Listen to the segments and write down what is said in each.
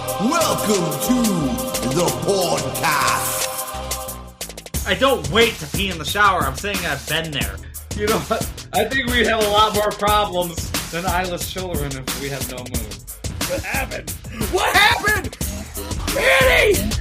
Welcome to the podcast. I don't wait to pee in the shower. I'm saying I've been there. You know what? I think we'd have a lot more problems than eyeless children if we had no moon. What happened? What happened? Annie!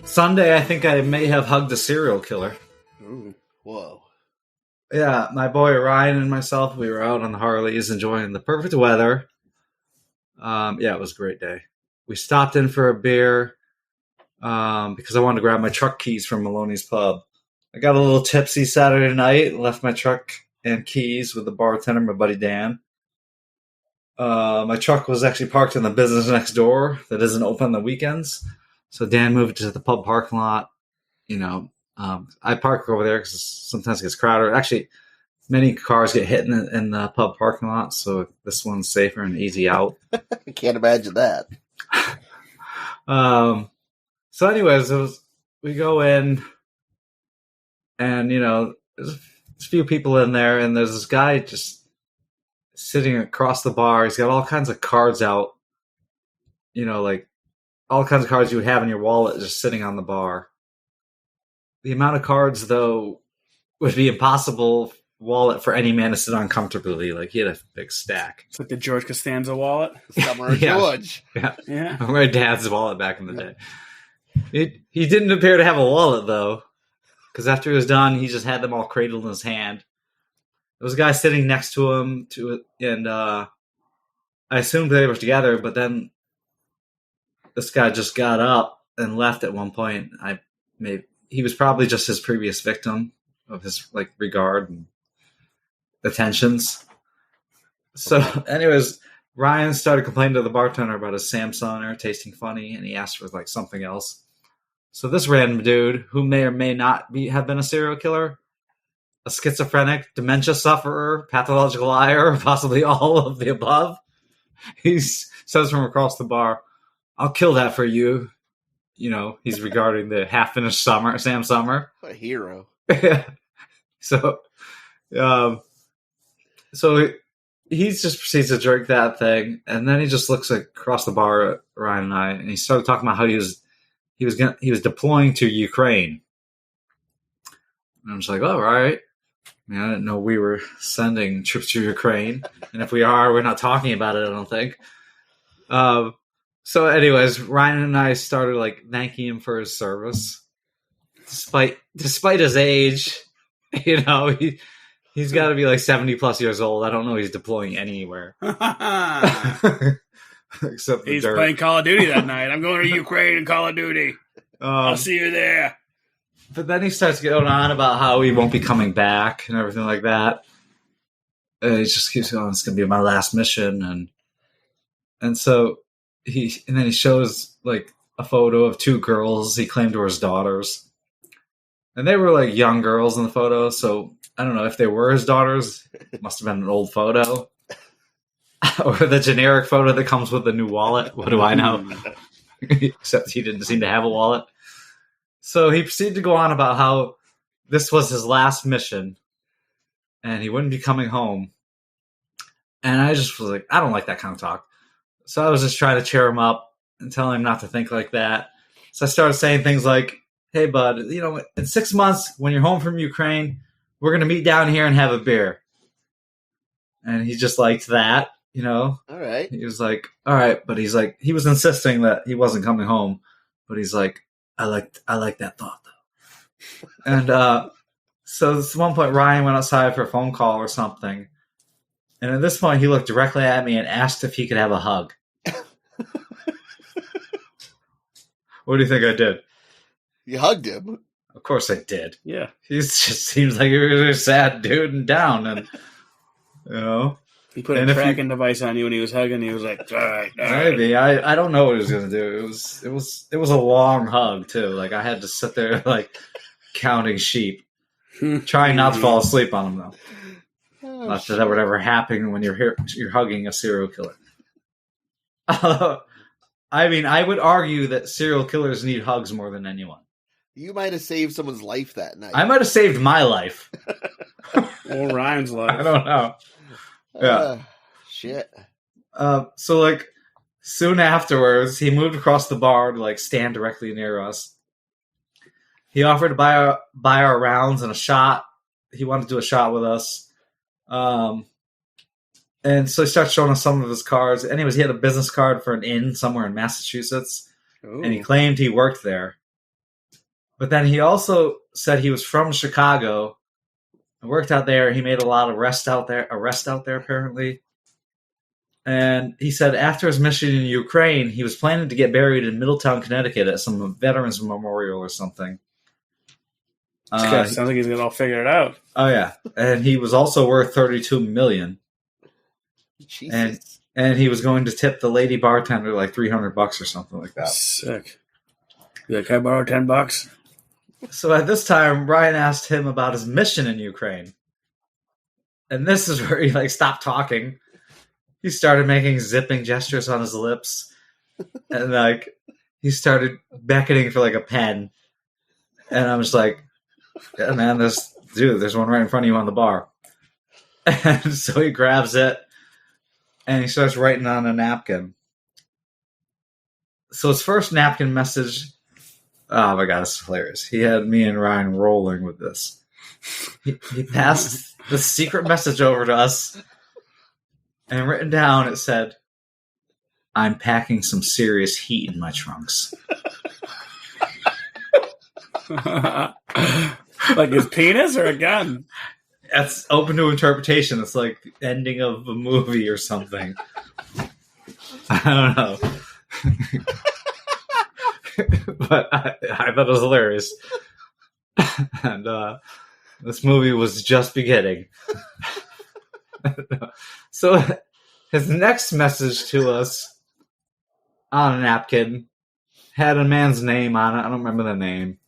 Sunday, I think I may have hugged a serial killer. Ooh, whoa. Yeah, my boy Ryan and myself, we were out on the Harleys enjoying the perfect weather. Yeah, it was a great day. We stopped in for a beer because I wanted to grab my truck keys from Maloney's Pub. I got a little tipsy Saturday night, left my truck and keys with the bartender, my buddy Dan. My truck was actually parked in the business next door that isn't open on the weekends. So Dan moved to the pub parking lot. You know, I park over there because sometimes it gets crowded. Actually, many cars get hit in the pub parking lot, so this one's safer and easy out. I can't imagine that. So anyways, we go in, and, you know, there's a few people in there, and there's this guy just sitting across the bar. He's got all kinds of cards out, you know, like, all kinds of cards you would have in your wallet just sitting on the bar. The amount of cards, though, would be impossible wallet for any man to sit on comfortably. Like, he had a big stack. It's like the George Costanza wallet. Summer George. Yeah. My dad's wallet back in the day. He didn't appear to have a wallet, though, because after he was done, he just had them all cradled in his hand. There was a guy sitting next to him, and I assumed they were together, but then this guy just got up and left at one point. He was probably just his previous victim of his regard and attentions. So, anyways, Ryan started complaining to the bartender about his Samsung tasting funny, and he asked for something else. So this random dude, who may or may not have been a serial killer, a schizophrenic, dementia sufferer, pathological liar, possibly all of the above, he says from across the bar, "I'll kill that for you." You know, he's regarding the half-finished Sam Summer. What a hero. So he just proceeds to drink that thing, and then he just looks across the bar at Ryan and I, and he started talking about how he was deploying to Ukraine. And I'm just like, "Oh, right." I mean, I didn't know we were sending troops to Ukraine, and if we are, we're not talking about it, I don't think. So anyways, Ryan and I started thanking him for his service. Despite his age, you know, he's got to be 70 plus years old. I don't know he's deploying anywhere. Except he's playing Call of Duty that night. I'm going to Ukraine and Call of Duty. I'll see you there. But then he starts going on about how he won't be coming back and everything like that. And he just keeps going, "It's going to be my last mission." And so then he shows a photo of two girls he claimed were his daughters. And they were young girls in the photo, so I don't know if they were his daughters. It must have been an old photo. Or the generic photo that comes with the new wallet. What do I know? Except he didn't seem to have a wallet. So he proceeded to go on about how this was his last mission and he wouldn't be coming home. And I just was I don't like that kind of talk. So I was just trying to cheer him up and tell him not to think like that. So I started saying things like, "Hey, bud, you know, in 6 months, when you're home from Ukraine, we're going to meet down here and have a beer." And he just liked that, you know. All right. He was like, "All right," but he's he was insisting that he wasn't coming home. But he's like, I like that thought, though. And so at one point, Ryan went outside for a phone call or something. And at this point, he looked directly at me and asked if he could have a hug. What do you think I did? You hugged him. Of course I did. Yeah. He just seems like he was a sad dude and down. And, you know. He put a tracking device on you when he was hugging. He was like, "All right." Maybe. I don't know what he was going to do. It was a long hug, too. I had to sit there, counting sheep. Trying not to fall asleep on them, though. Not that would ever happen when you're hugging a serial killer. I mean, I would argue that serial killers need hugs more than anyone. You might have saved someone's life that night. I might have saved my life. Or Ryan's life. I don't know. Yeah. Shit. So, like, soon afterwards, he moved across the bar to, like, stand directly near us. He offered to buy our rounds and a shot. He wanted to do a shot with us. And so he started showing us some of his cards. Anyways, he had a business card for an inn somewhere in Massachusetts. Ooh. And he claimed he worked there. But then he also said he was from Chicago and worked out there. He made a lot of arrests out there apparently. And he said after his mission in Ukraine, he was planning to get buried in Middletown, Connecticut at some veterans memorial or something. Sounds like he's gonna all figure it out. Oh yeah, and he was also worth $32 million. Jesus. And he was going to tip the lady bartender like $300 or something like that. Sick. You like, can I borrow $10? So at this time, Ryan asked him about his mission in Ukraine. And this is where he like stopped talking. He started making zipping gestures on his lips. And like he started beckoning for like a pen. And I'm just like, yeah, man, there's one right in front of you on the bar. And so he grabs it and he starts writing on a napkin. So his first napkin message, oh my god, it's hilarious. He had me and Ryan rolling with this. He passed the secret message over to us, and written down it said, "I'm packing some serious heat in my trunks." Like his penis or a gun? That's open to interpretation. It's like the ending of a movie or something. I don't know. But I thought it was hilarious. And this movie was just beginning. So his next message to us on a napkin had a man's name on it. I don't remember the name.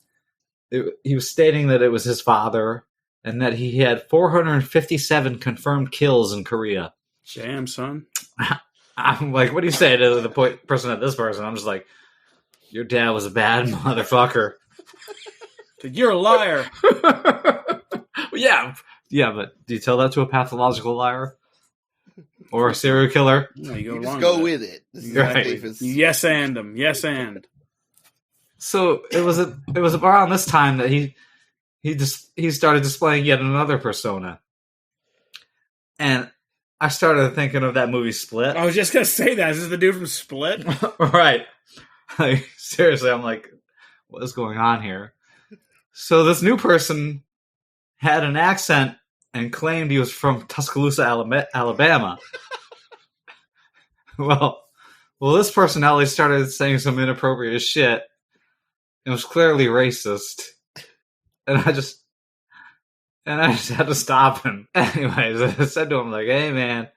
He was stating that it was his father and that he had 457 confirmed kills in Korea. Damn, son. I'm like, what do you say to the person at this person? I'm just like, your dad was a bad motherfucker. You're a liar. Yeah, but do you tell that to a pathological liar? Or a serial killer? No, you You just go with it. This is Right. my safest- Yes and him. Yes and. So it was around this time that he started displaying yet another persona. And I started thinking of that movie Split. I was just going to say that. Is this the dude from Split? Right. Like, seriously, I'm like, what is going on here? So this new person had an accent and claimed he was from Tuscaloosa, Alabama. Well, this personality started saying some inappropriate shit. It was clearly racist. And I just had to stop him. Anyways, I said to him, like, hey, man,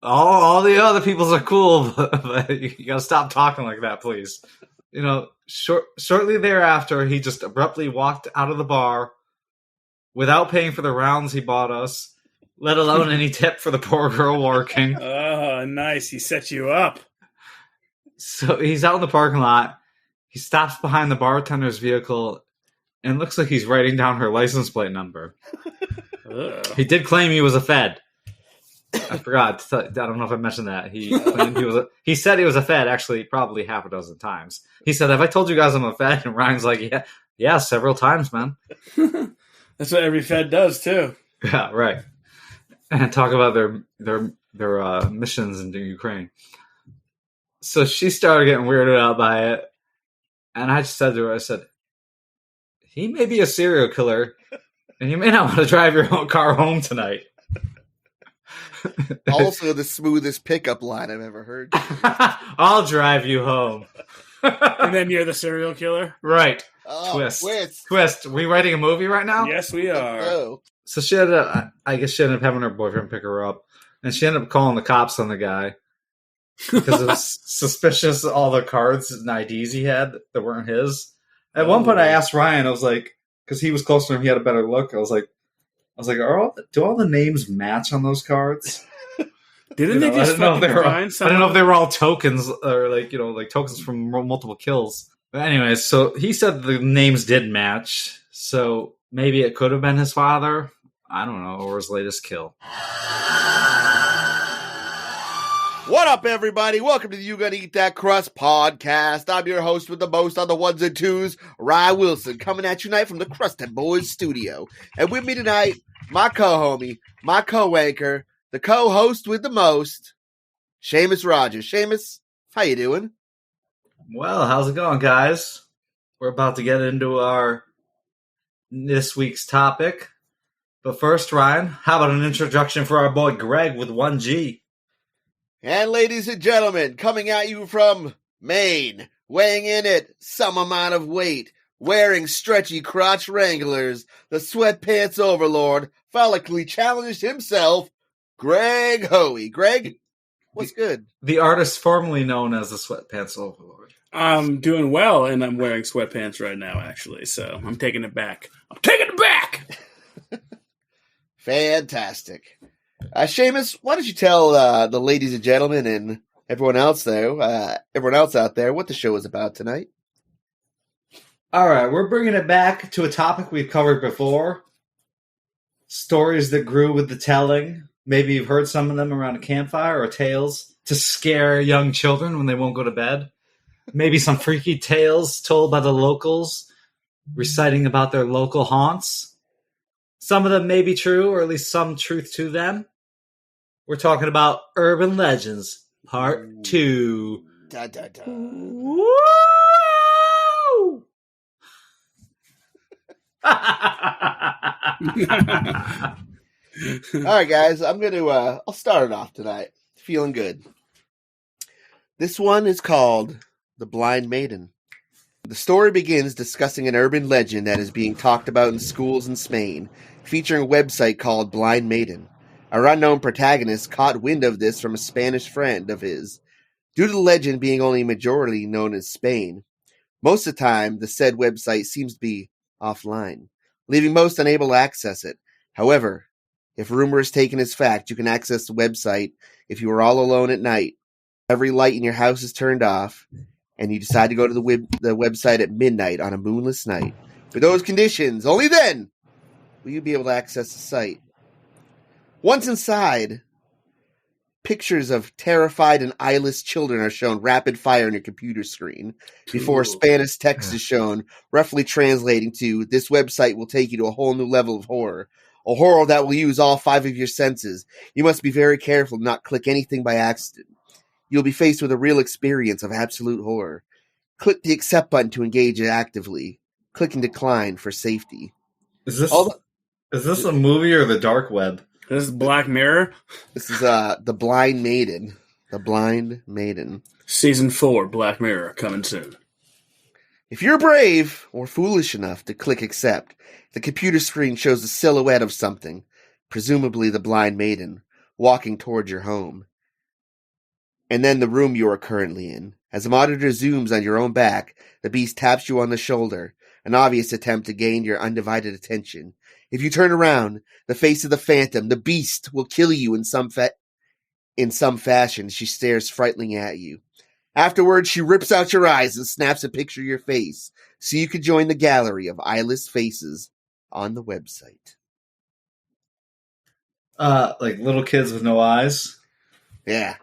all the other peoples are cool, but you gotta stop talking like that, please. You know, shortly thereafter, he just abruptly walked out of the bar without paying for the rounds he bought us, let alone any tip for the poor girl working. Oh, nice. He set you up. So he's out in the parking lot. He stops behind the bartender's vehicle and looks like he's writing down her license plate number. Ugh. He did claim he was a Fed. I forgot. I don't know if I mentioned that. He claimed he said he was a Fed, actually, probably half a dozen times. He said, have I told you guys I'm a Fed? And Ryan's like, yeah, several times, man. That's what every Fed does, too. Yeah, right. And talk about their missions in Ukraine. So she started getting weirded out by it. And I just said to her, I said, he may be a serial killer, and you may not want to drive your own car home tonight. Also, the smoothest pickup line I've ever heard. I'll drive you home. And then you're the serial killer? Right. Oh, Twist. Are we writing a movie right now? Yes, we are. Oh. So I guess she ended up having her boyfriend pick her up, and she ended up calling the cops on the guy because it was suspicious all the cards and IDs he had that weren't his. At one point, I asked Ryan, I was like, because he was closer to him, he had a better look. I was like, do all the names match on those cards? Didn't they just fucking find I someone? don't know if they were all tokens or like tokens from multiple kills. But anyway, so he said the names did match. So maybe it could have been his father. I don't know, or his latest kill. What up, everybody? Welcome to the You Gotta Eat That Crust podcast. I'm your host with the most on the ones and twos, Rye Wilson, coming at you tonight from the Crusty Boys studio. And with me tonight, my co-homie, my co-anchor, the co-host with the most, Sheamus Rogers. Sheamus, how you doing? Well, how's it going, guys? We're about to get into this week's topic. But first, Ryan, how about an introduction for our boy Greg with 1G? And ladies and gentlemen, coming at you from Maine, weighing in at some amount of weight, wearing stretchy crotch wranglers, the sweatpants overlord, phallically challenged himself, Greg Hoey. Greg, what's good? The artist formerly known as the Sweatpants Overlord. I'm doing well, and I'm wearing sweatpants right now, actually, so I'm taking it back. I'm taking it back! Fantastic. Sheamus, why don't you tell the ladies and gentlemen and everyone else out there what the show is about tonight? All right, we're bringing it back to a topic we've covered before. Stories that grew with the telling. Maybe you've heard some of them around a campfire, or tales to scare young children when they won't go to bed. Maybe some freaky tales told by the locals, reciting about their local haunts. Some of them may be true, or at least some truth to them. We're talking about Urban Legends, Part 2. Da, da, da. Woo! All right, guys, I'm going to, I'll start it off tonight. Feeling good. This one is called The Blind Maiden. The story begins discussing an urban legend that is being talked about in schools in Spain, featuring a website called Blind Maiden. Our unknown protagonist caught wind of this from a Spanish friend of his. Due to the legend being only majority known as Spain, most of the time the said website seems to be offline, leaving most unable to access it. However, if rumor is taken as fact, you can access the website if you are all alone at night, every light in your house is turned off, and you decide to go to the website at midnight on a moonless night. For those conditions, only then will you be able to access the site. Once inside, pictures of terrified and eyeless children are shown rapid fire on your computer screen before Spanish text is shown, roughly translating to, "This website will take you to a whole new level of horror. A horror that will use all 5 of your senses. You must be very careful to not click anything by accident. You'll be faced with a real experience of absolute horror. Click the accept button to engage it actively. Click and decline for safety." Is this a movie or the dark web? This is Black Mirror. This is The Blind Maiden. The Blind Maiden. Season 4, Black Mirror, coming soon. If you're brave or foolish enough to click accept, the computer screen shows the silhouette of something, presumably the Blind Maiden, walking towards your home. And then the room you are currently in. As the monitor zooms on your own back, the beast taps you on the shoulder, an obvious attempt to gain your undivided attention. If you turn around, the face of the phantom, the beast, will kill you in some fashion. She stares frighteningly at you. Afterwards, she rips out your eyes and snaps a picture of your face, so you can join the gallery of eyeless faces on the website. Like little kids with no eyes? Yeah.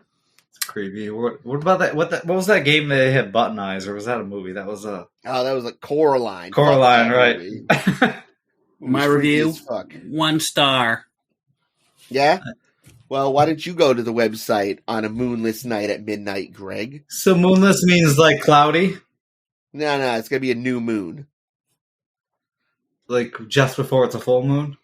It's creepy. What about that? What was that game they had button eyes, or was that a movie? That was that was like Coraline. Coraline, right. My review, 1 star. Yeah? Well, why don't you go to the website on a moonless night at midnight, Greg? So moonless means like cloudy? No, it's going to be a new moon. Like just before it's a full moon?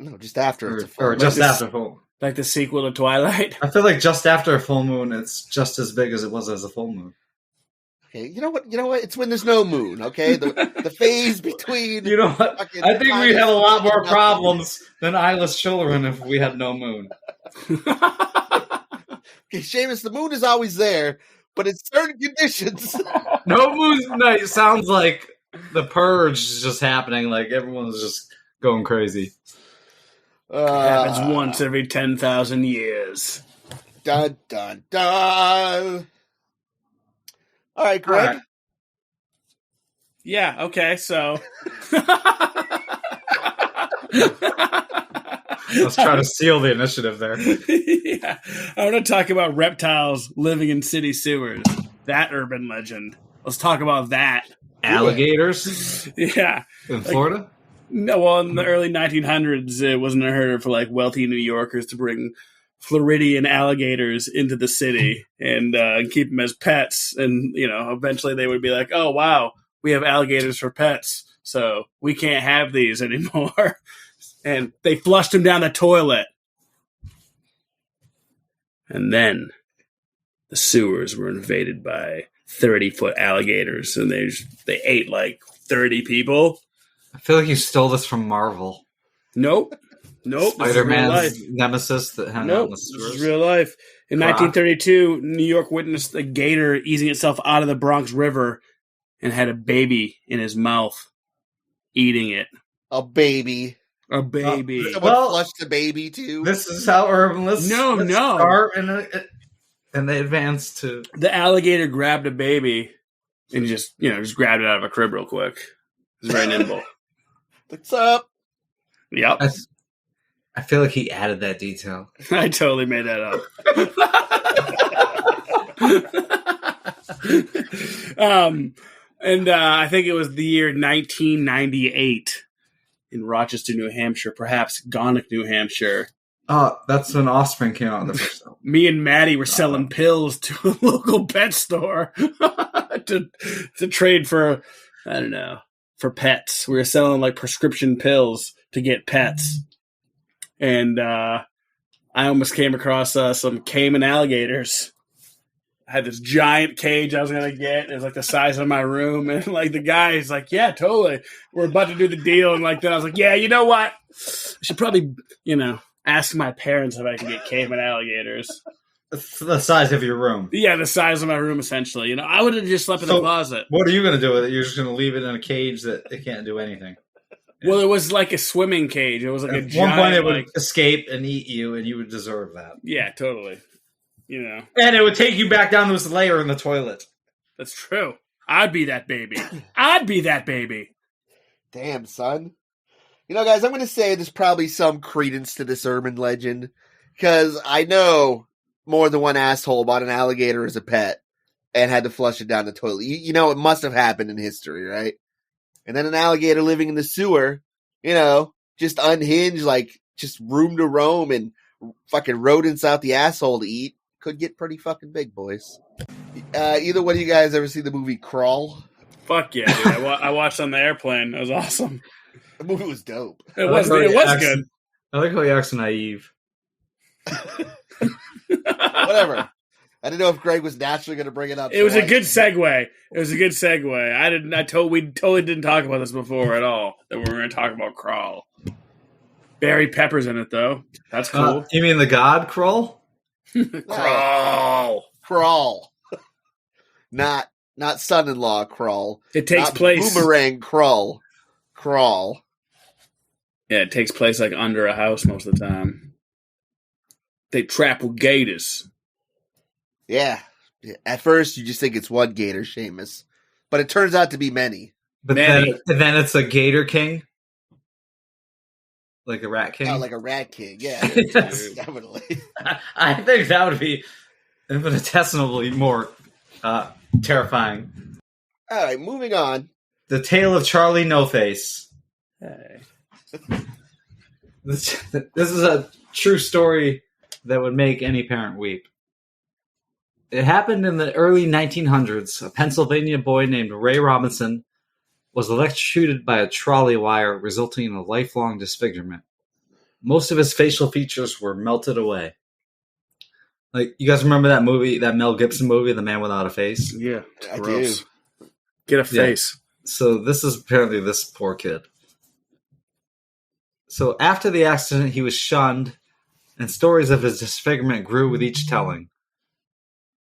No, just after it's a full moon. Or just after full. Like the sequel to Twilight? I feel like just after a full moon, it's just as big as it was as a full moon. Okay, you know what? It's when there's no moon, okay? The phase between... You know what? I think we'd have a lot more problems than eyeless children if we had no moon. Okay, Sheamus, the moon is always there, but in certain conditions. No moon night sounds like the purge is just happening. Like everyone's just going crazy. It happens once every 10,000 years. Dun, dun, dun. All right, Greg. All right. Yeah, okay, so. Let's try to seal the initiative there. Yeah. I want to talk about reptiles living in city sewers. That urban legend. Let's talk about that. Alligators Yeah. in Florida? No, well, in the early 1900s, it wasn't unheard of for like wealthy New Yorkers to bring Floridian alligators into the city and keep them as pets. And, eventually they would be like, oh, wow, we have alligators for pets, so we can't have these anymore. And they flushed them down the toilet. And then the sewers were invaded by 30-foot alligators, and they ate like 30 people. I feel like you stole this from Marvel. Nope. Spider-Man's nemesis that hung out in the This sewers. is real life. In 1932, New York witnessed a gator easing itself out of the Bronx River and had a baby in his mouth, eating it. A baby. A baby. Someone Well, flushed the baby, too. This is how urban. Let's start and they advance to. The alligator grabbed a baby and just grabbed it out of a crib real quick. It was very nimble. What's up? Yep. I feel like he added that detail. I totally made that up. And I think it was the year 1998 in Rochester, New Hampshire, perhaps Gonick, New Hampshire. That's when Offspring came out the first time. Me and Maddie were selling pills to a local pet store to trade for, I don't know, for pets. We were selling like prescription pills to get pets. And I almost came across some Cayman alligators. I had this giant cage I was going to get. It was like the size of my room. And like the guy's like, yeah, totally. We're about to do the deal. And like then I was like, yeah, you know what? I should probably, ask my parents if I can get Cayman alligators. The size of your room. Yeah, the size of my room, essentially. I would have just slept in the closet. What are you going to do with it? You're just going to leave it in a cage that it can't do anything. Well, it was like a swimming cage. It was like At a giant, one point, it would escape and eat you, and you would deserve that. Yeah, totally. And it would take you back down to this layer in the toilet. That's true. I'd be that baby. I'd be that baby. Damn, son. Guys, I'm going to say there's probably some credence to this urban legend, because I know more than one asshole bought an alligator as a pet and had to flush it down the toilet. It must have happened in history, right? And then an alligator living in the sewer, just unhinged, like just room to roam and fucking rodents out the asshole to eat, could get pretty fucking big, boys. Either one of you guys ever see the movie Crawl? Fuck yeah, dude. I watched on the airplane. It was awesome. The movie was dope. It was good. I like how he acts naive. Whatever. I didn't know if Greg was naturally going to bring it up. It was a good segue. We totally didn't talk about this before at all. That we were going to talk about Crawl. Barry Pepper's in it though. That's cool. You mean the God Crawl? Crawl. Not son-in-law Crawl. It takes place. Boomerang Crawl. Yeah, it takes place like under a house most of the time. They trap with gators. Yeah. At first, you just think it's one gator, sheamus. But it turns out to be many. But then it's a gator king? Like a rat king? Oh, like a rat king, yeah. Yes. Definitely. I think that would be infinitesimally more terrifying. All right, moving on. The Tale of Charlie No Face. Hey. This is a true story that would make any parent weep. It happened in the early 1900s. A Pennsylvania boy named Ray Robinson was electrocuted by a trolley wire, resulting in a lifelong disfigurement. Most of his facial features were melted away. Like, you guys remember that movie, that Mel Gibson movie, The Man Without a Face? Yeah, I gross. do. Get a face. So this is apparently this poor kid. So after the accident, he was shunned, and stories of his disfigurement grew with each telling.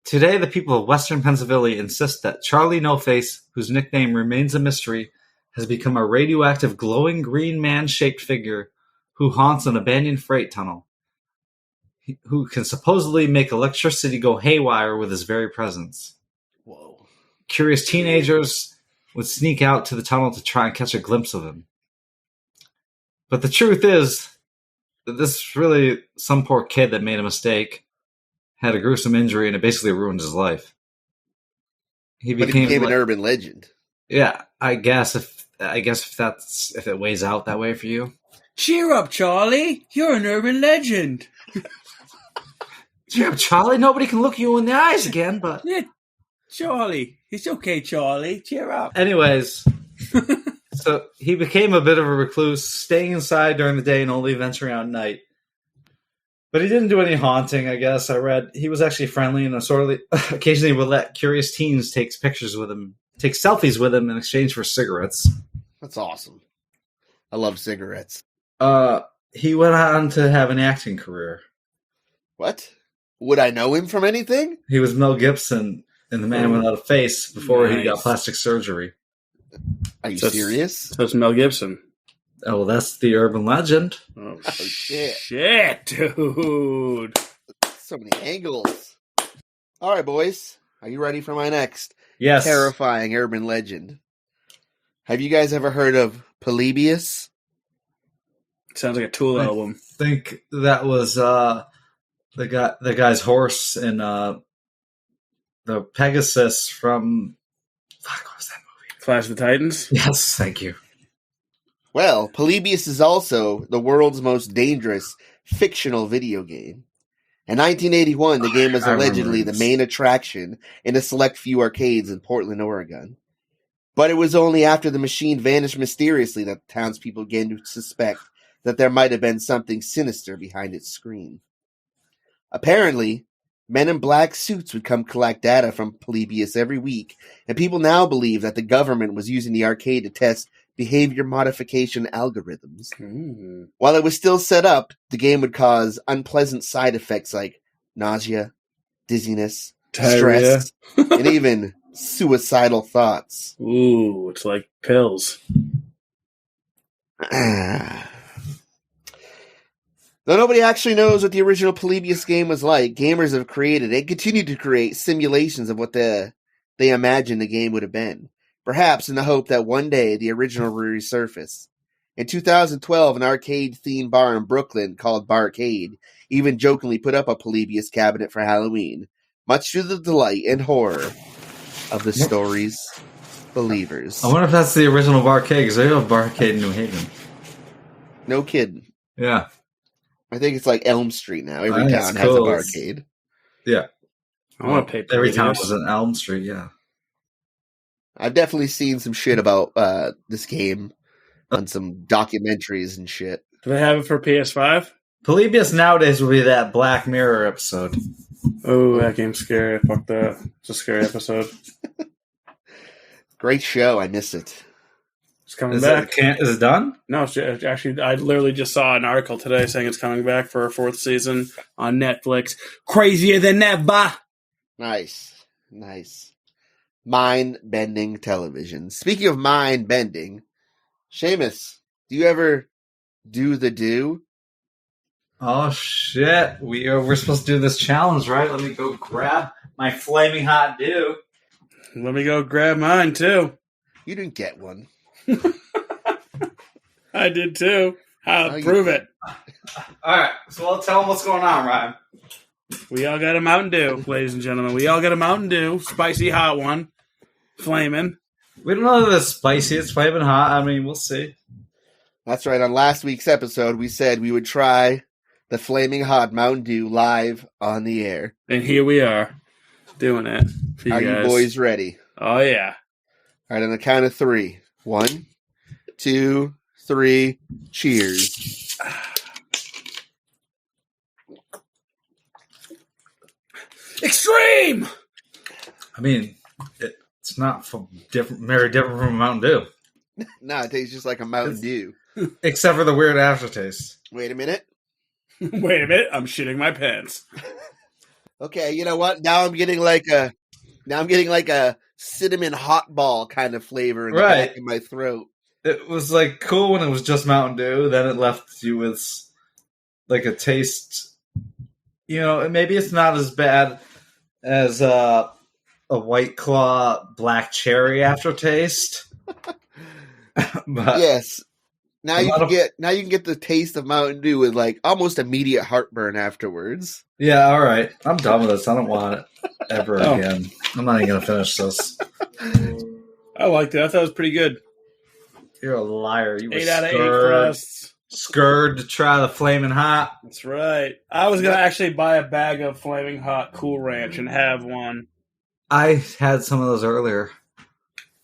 Today, the people of Western Pennsylvania insist that Charlie No Face, whose nickname remains a mystery, has become a radioactive glowing green man-shaped figure who haunts an abandoned freight tunnel. who can supposedly make electricity go haywire with his very presence. Whoa. Curious teenagers would sneak out to the tunnel to try and catch a glimpse of him. But the truth is that this is really some poor kid that made a mistake, had a gruesome injury, and it basically ruined his life. He became an urban legend. Yeah, I guess if it weighs out that way for you. Cheer up, Charlie. You're an urban legend. Cheer up, Charlie. Nobody can look you in the eyes again, but... Yeah, Charlie. It's okay, Charlie. Cheer up. Anyways, so he became a bit of a recluse, staying inside during the day and only venturing out at night. But he didn't do any haunting, I guess. I read he was actually friendly and occasionally would let curious teens take selfies with him in exchange for cigarettes. That's awesome. I love cigarettes. He went on to have an acting career. What? Would I know him from anything? He was Mel Gibson in The Man Without a Face before he got plastic surgery. Are you serious? So it's Mel Gibson. Oh, well, that's the urban legend. Oh, shit. Shit, dude. So many angles. All right, boys. Are you ready for my next terrifying urban legend? Have you guys ever heard of Polybius? Sounds like a Tool album. I think that was the guy's horse in the Pegasus from... Fuck, what was that movie? Clash of the Titans? Yes, thank you. Well, Polybius is also the world's most dangerous fictional video game. In 1981, the game was allegedly the main attraction in a select few arcades in Portland, Oregon. But it was only after the machine vanished mysteriously that townspeople began to suspect that there might have been something sinister behind its screen. Apparently, men in black suits would come collect data from Polybius every week, and people now believe that the government was using the arcade to test behavior modification algorithms. While it was still set up, the game would cause unpleasant side effects like nausea, dizziness, Diarrhea. stress, and even suicidal thoughts. Ooh, it's like pills. Though nobody actually knows what the original Polybius game was like, gamers have created and continue to create simulations of what they imagine the game would have been. Perhaps in the hope that one day the original will resurface. In 2012, an arcade-themed bar in Brooklyn called Barcade even jokingly put up a Polybius cabinet for Halloween, much to the delight and horror of the story's believers. I wonder if that's the original Barcade, because they have a Barcade in New Haven. No kidding. Yeah. I think it's like Elm Street now. Every town has a Barcade. Yeah. I want to pay every town was an Elm Street, yeah. I've definitely seen some shit about this game on some documentaries and shit. Do they have it for PS5? Polybius nowadays would be that Black Mirror episode. Oh, that game's scary. Fuck that. It's a scary episode. Great show. I miss it. It's coming back. Is it done? No, it's actually, I literally just saw an article today saying it's coming back for a 4th season on Netflix. Crazier than ever. Nice. Mind-bending television. Speaking of mind-bending, Seamus, do you ever do the do? Oh, shit. We're supposed to do this challenge, right? Let me go grab my flaming hot do. Let me go grab mine, too. You didn't get one. I did, too. I'll prove it. All right. So I'll tell them what's going on, Ryan. We all got a Mountain Dew, ladies and gentlemen. We all got a Mountain Dew, spicy hot one, flaming. We don't know that it's spicy. It's flaming hot. I mean, we'll see. That's right. On last week's episode, we said we would try the flaming hot Mountain Dew live on the air. And here we are, doing it for you guys. Are you boys ready? Oh, yeah. All right, on the count of 3. 1, 2, 3, cheers. Extreme! I mean, it's not very different from a Mountain Dew. No, it tastes just like a Mountain Dew. Except for the weird aftertaste. Wait a minute. I'm shitting my pants. Okay, you know what? Now I'm getting like a cinnamon hot ball kind of flavor in the back of my throat. It was like cool when it was just Mountain Dew. Then it left you with like a taste. maybe it's not as bad as a White Claw black cherry aftertaste. But yes. Now you can get the taste of Mountain Dew with like almost immediate heartburn afterwards. Yeah, all right. I'm done with this. I don't want it ever again. I'm not even gonna finish this. I liked it. I thought it was pretty good. You're a liar. You were 8 out of 8 crusts. Scared to try the Flaming Hot. That's right. I was gonna actually buy a bag of Flaming Hot Cool Ranch and have one. I had some of those earlier,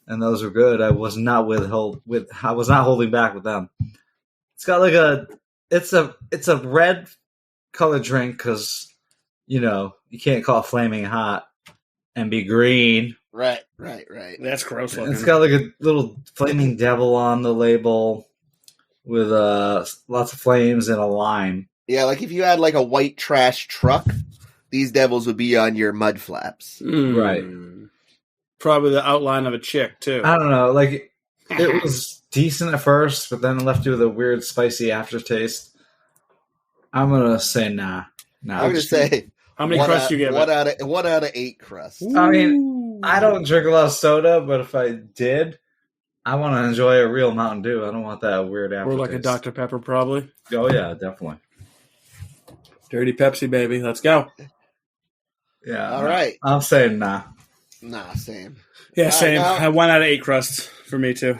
and those were good. I was not holding back with them. It's got like it's a red color drink because you can't call it Flaming Hot and be green. Right. That's gross looking. It's got like a little flaming devil on the label with lots of flames and a lime. Yeah, like if you had like a white trash truck, these devils would be on your mud flaps. Right. Probably the outline of a chick, too. I don't know. Like, it was decent at first, but then it left you with a weird, spicy aftertaste. I'm going to say nah. I'm going to say... How many crusts you give it? 1 out of 8 crusts. I mean, I don't drink a lot of soda, but if I did, I want to enjoy a real Mountain Dew. I don't want that weird aftertaste. Or like a Dr. Pepper, probably. Oh, yeah, definitely. Dirty Pepsi, baby. Let's go. Yeah. All right. I'm saying nah. Nah, same. Yeah, same. 1 out of 8 crusts for me, too.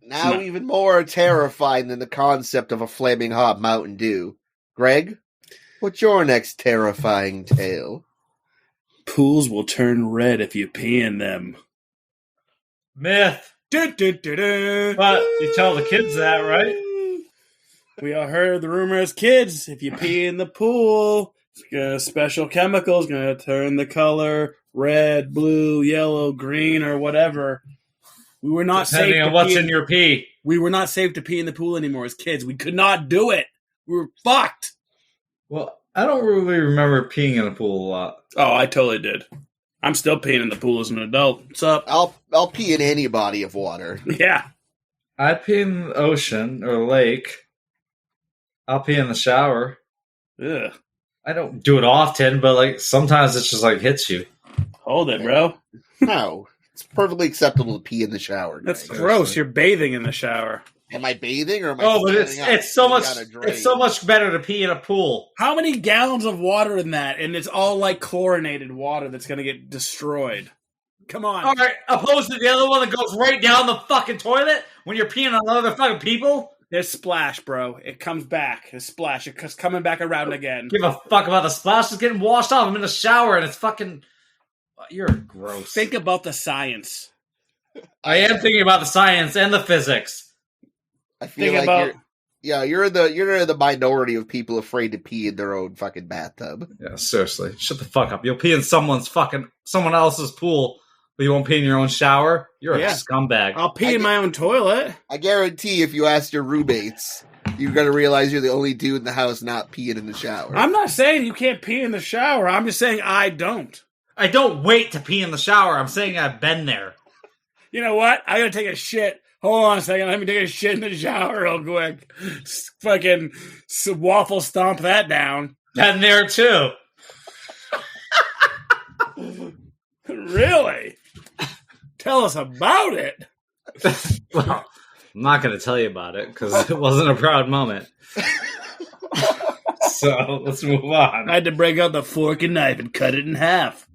Now even more terrifying than the concept of a Flaming Hot Mountain Dew. Greg, what's your next terrifying tale? Pools will turn red if you pee in them. Myth. But you tell the kids that, right? We all heard the rumor as kids. If you pee in the pool, special chemicals going to turn the color red, blue, yellow, green, or whatever. We were not safe. Depending on what's in your pee. We were not safe to pee in the pool anymore as kids. We could not do it. We were fucked. Well, I don't really remember peeing in a pool a lot. Oh, I totally did. I'm still peeing in the pool as an adult. What's up? I'll pee in any body of water. Yeah. I pee in the ocean or lake. I'll pee in the shower. Ugh. I don't do it often, but like sometimes it's just like hits you. Hold it, bro. No. It's perfectly acceptable to pee in the shower. That's gross. You're bathing in the shower. Am I bathing or am I? Oh, but it's so much better to pee in a pool. How many gallons of water in that? And it's all like chlorinated water that's going to get destroyed. Come on. All right, opposed to the other one that goes right down the fucking toilet when you're peeing on other fucking people. There's splash, bro. It comes back. There's splash. It's coming back around again. Give a fuck about the splash. It's getting washed off. I'm in the shower and it's fucking. You're gross. Think about the science. I am thinking about the science and the physics. I feel you're in the minority of people afraid to pee in their own fucking bathtub. Yeah, seriously. Shut the fuck up. You'll pee in someone else's pool, but you won't pee in your own shower? You're a scumbag. I'll pee in my own toilet. I guarantee if you ask your roommates, you're going to realize you're the only dude in the house not peeing in the shower. I'm not saying you can't pee in the shower. I'm just saying I don't. I don't wait to pee in the shower. I'm saying I've been there. You know what? I gotta take a shit. Hold on a second. Let me take a shit in the shower real quick. Fucking waffle stomp that down. Been there too. Really? Tell us about it. Well, I'm not going to tell you about it because it wasn't a proud moment. So let's move on. I had to break out the fork and knife and cut it in half.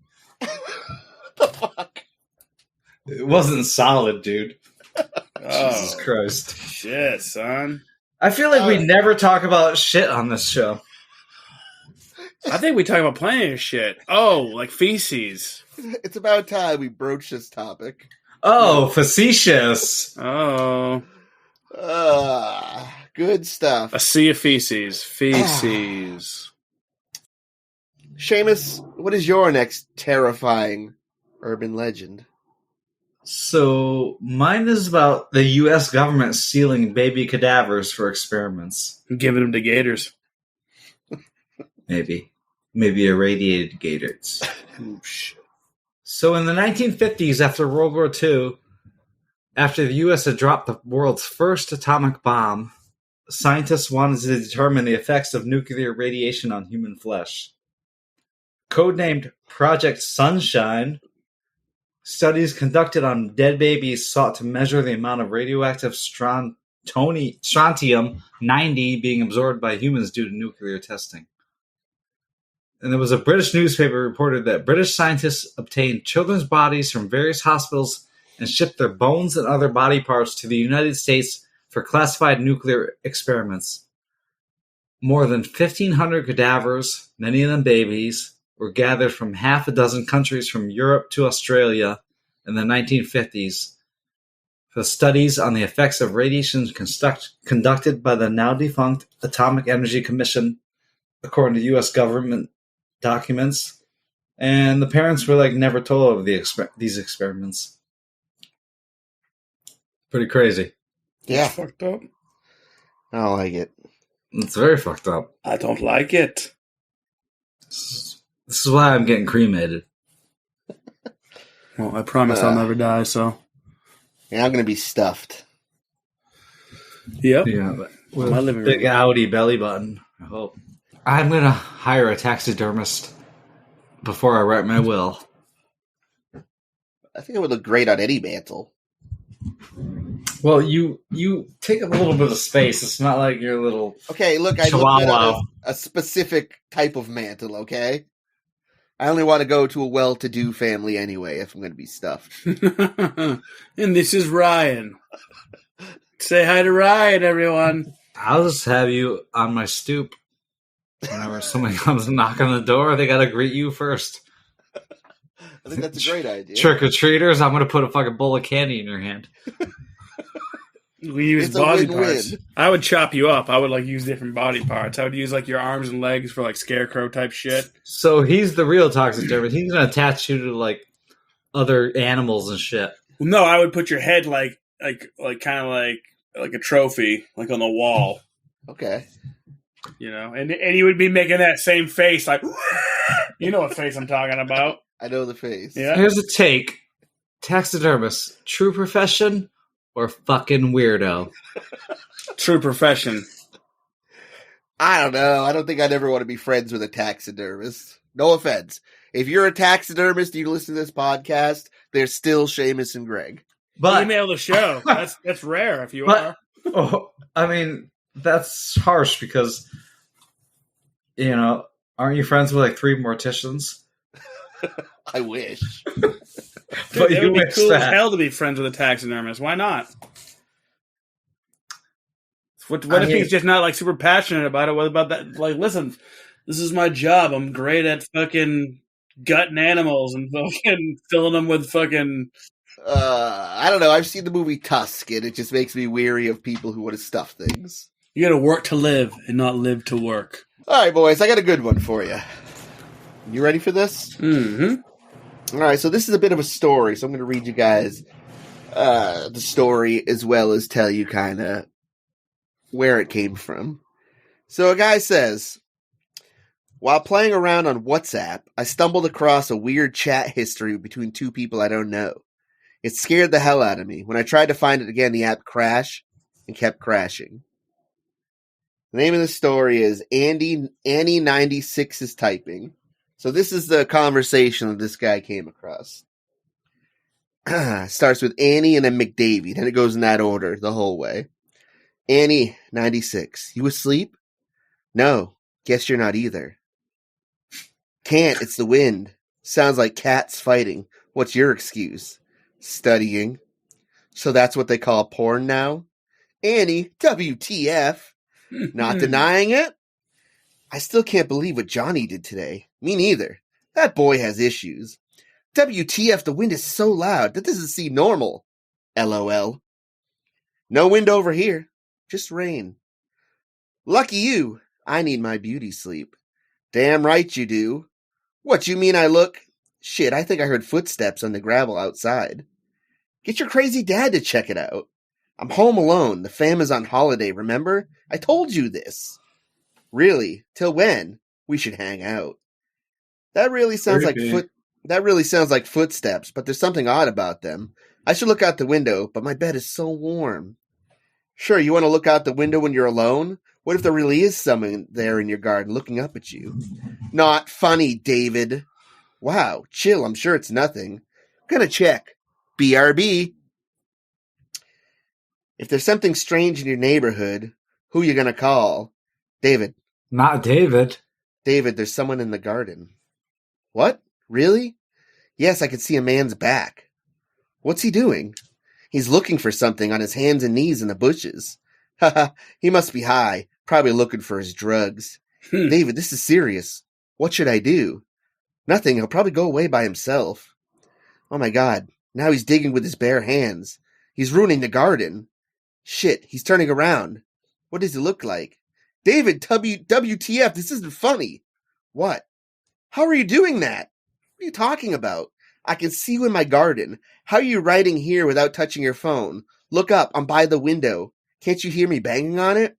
The fuck? It wasn't solid, dude. Jesus Christ. Shit, son. I feel like we never talk about shit on this show. I think we talk about plenty of shit. Oh, like feces. It's about time we broach this topic. Oh, facetious. Oh. Good stuff. A sea of feces. Feces. Sheamus, what is your next terrifying urban legend? So, mine is about the U.S. government stealing baby cadavers for experiments. Giving them to gators. Maybe irradiated gators. So, in the 1950s, after World War II, after the U.S. had dropped the world's first atomic bomb, scientists wanted to determine the effects of nuclear radiation on human flesh. Codenamed Project Sunshine, studies conducted on dead babies sought to measure the amount of radioactive strontium-90 being absorbed by humans due to nuclear testing. And there was a British newspaper reported that British scientists obtained children's bodies from various hospitals and shipped their bones and other body parts to the United States for classified nuclear experiments. More than 1,500 cadavers, many of them babies, were gathered from half a dozen countries from Europe to Australia in the 1950s for studies on the effects of radiation conducted by the now-defunct Atomic Energy Commission, according to U.S. government documents. And the parents were never told of these experiments. Pretty crazy. Yeah. It's fucked up. I don't like it. It's very fucked up. I don't like it. This is why I'm getting cremated. Well, I promise I'll never die, so. Yeah, I'm going to be stuffed. Yep. Yeah, but with My a living big room. Audi belly button, I hope. I'm going to hire a taxidermist before I write my will. I think it would look great on any mantle. Well, you take up a little bit of space. It's not like your little... Okay, look, I looked Chihuahua. at a specific type of mantle, okay? I only want to go to a well-to-do family anyway if I'm going to be stuffed. And this is Ryan. Say hi to Ryan, everyone. I'll just have you on my stoop. Whenever somebody comes and knock on the door, they got to greet you first. I think that's a great idea. Trick-or-treaters, I'm going to put a fucking bowl of candy in your hand. We use It's a body win-win. parts. I would chop you up. I would use different body parts. I would use your arms and legs for scarecrow type shit. So he's the real taxidermist. He's going to attach you to other animals and shit. Well, no, I would put your head like a trophy, on the wall. Okay. And you would be making that same face, you know what face I'm talking about. I know the face. Yeah. Here's a take. Taxidermist, true profession or fucking weirdo? True profession. I don't know. I don't think I'd ever want to be friends with a taxidermist. No offense. If you're a taxidermist and you listen to this podcast, there's still Sheamus and Greg. But Email the show. That's rare if you But- are. I mean, that's harsh because, aren't you friends with 3 morticians? I wish. But It you would be wish cool as that. hell to be friends with a taxidermist. Why not? What I if mean- he's just not super passionate about it? What about that? Listen, this is my job. I'm great at fucking gutting animals and fucking filling them with fucking. I don't know. I've seen the movie Tusk, and it just makes me weary of people who want to stuff things. You got to work to live and not live to work. All right, boys. I got a good one for you. You ready for this? Mm-hmm. All right. So this is a bit of a story. So I'm going to read you guys the story as well as tell you kind of where it came from. So a guy says, while playing around on WhatsApp, I stumbled across a weird chat history between 2 people I don't know. It scared the hell out of me. When I tried to find it again, the app crashed and kept crashing. The name of the story is Annie96 is typing. So this is the conversation that this guy came across. Starts with Annie and then McDavie. Then it goes in that order the whole way. Annie96, you asleep? No, guess you're not either. Can't, it's the wind. Sounds like cats fighting. What's your excuse? Studying. So that's what they call porn now? Annie, WTF. Not denying it? I still can't believe what Johnny did today. Me neither. That boy has issues. WTF, the wind is so loud. That doesn't seem normal. LOL. No wind over here. Just rain. Lucky you. I need my beauty sleep. Damn right you do. What, you mean I look? Shit, I think I heard footsteps on the gravel outside. Get your crazy dad to check it out. I'm home alone. The fam is on holiday, remember? I told you this. Really? Till when? We should hang out. That really sounds like footsteps, but there's something odd about them. I should look out the window, but my bed is so warm. Sure, you want to look out the window when you're alone? What if there really is someone there in your garden looking up at you? Not funny, David. Wow, chill, I'm sure it's nothing. Gonna check. BRB. If there's something strange in your neighborhood, who you gonna call? David. Not David. David, there's someone in the garden. What? Really? Yes, I could see a man's back. What's he doing? He's looking for something on his hands and knees in the bushes. Haha, he must be high, probably looking for his drugs. David, this is serious. What should I do? Nothing, he'll probably go away by himself. Oh my god, now he's digging with his bare hands. He's ruining the garden. Shit, he's turning around. What does he look like? David, WTF, this isn't funny. What? How are you doing that? What are you talking about? I can see you in my garden. How are you writing here without touching your phone? Look up, I'm by the window. Can't you hear me banging on it?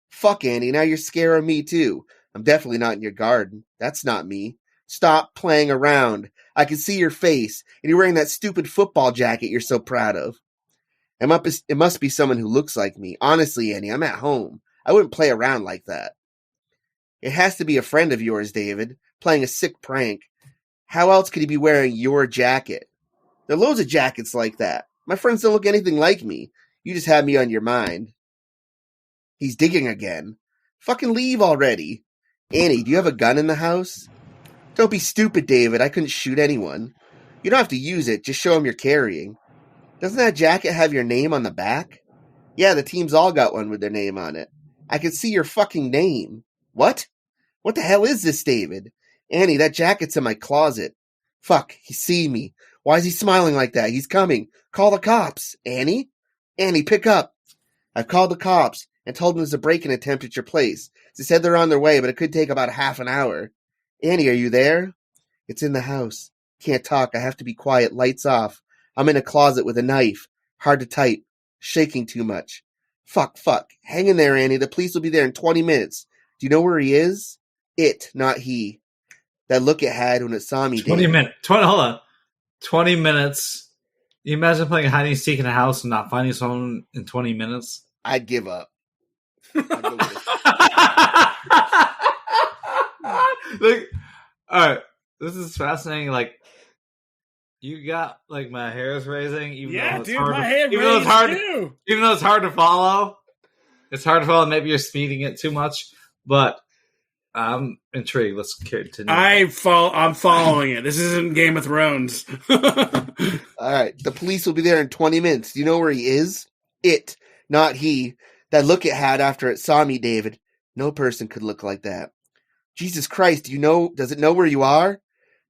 Fuck, Annie, now you're scaring me too. I'm definitely not in your garden. That's not me. Stop playing around. I can see your face, and you're wearing that stupid football jacket you're so proud of. It must be someone who looks like me. Honestly, Annie, I'm at home. I wouldn't play around like that. It has to be a friend of yours, David, playing a sick prank. How else could he be wearing your jacket? There are loads of jackets like that. My friends don't look anything like me. You just had me on your mind. He's digging again. Fucking leave already. Annie, do you have a gun in the house? Don't be stupid, David. I couldn't shoot anyone. You don't have to use it. Just show him you're carrying. Doesn't that jacket have your name on the back? Yeah, the team's all got one with their name on it. I can see your fucking name. What? What the hell is this, David? Annie, that jacket's in my closet. Fuck, he's seeing me. Why is he smiling like that? He's coming. Call the cops. Annie? Annie, pick up. I've called the cops and told them there's a break-in attempt at your place. They said they're on their way, but it could take about half an hour. Annie, are you there? It's in the house. Can't talk. I have to be quiet. Lights off. I'm in a closet with a knife. Hard to type. Shaking too much. Fuck. Hang in there, Annie. The police will be there in 20 minutes. Do you know where he is? It, not he. That look it had when it saw me. 20 minutes. Hold on. 20 minutes. You imagine playing hide and seek in a house and not finding someone in 20 minutes? I'd give up. Like, all right, this is fascinating. Like, you got like my hair's raising. Even though it's dude, hard my hair even though it's hard, too. even though it's hard to follow. It's hard to follow. Maybe you're speeding it too much, but I'm intrigued. Let's continue. I'm following it. This isn't Game of Thrones. All right, the police will be there in 20 minutes. Do you know where he is? It, not he. That look it had after it saw me, David. No person could look like that. Jesus Christ, does it know where you are?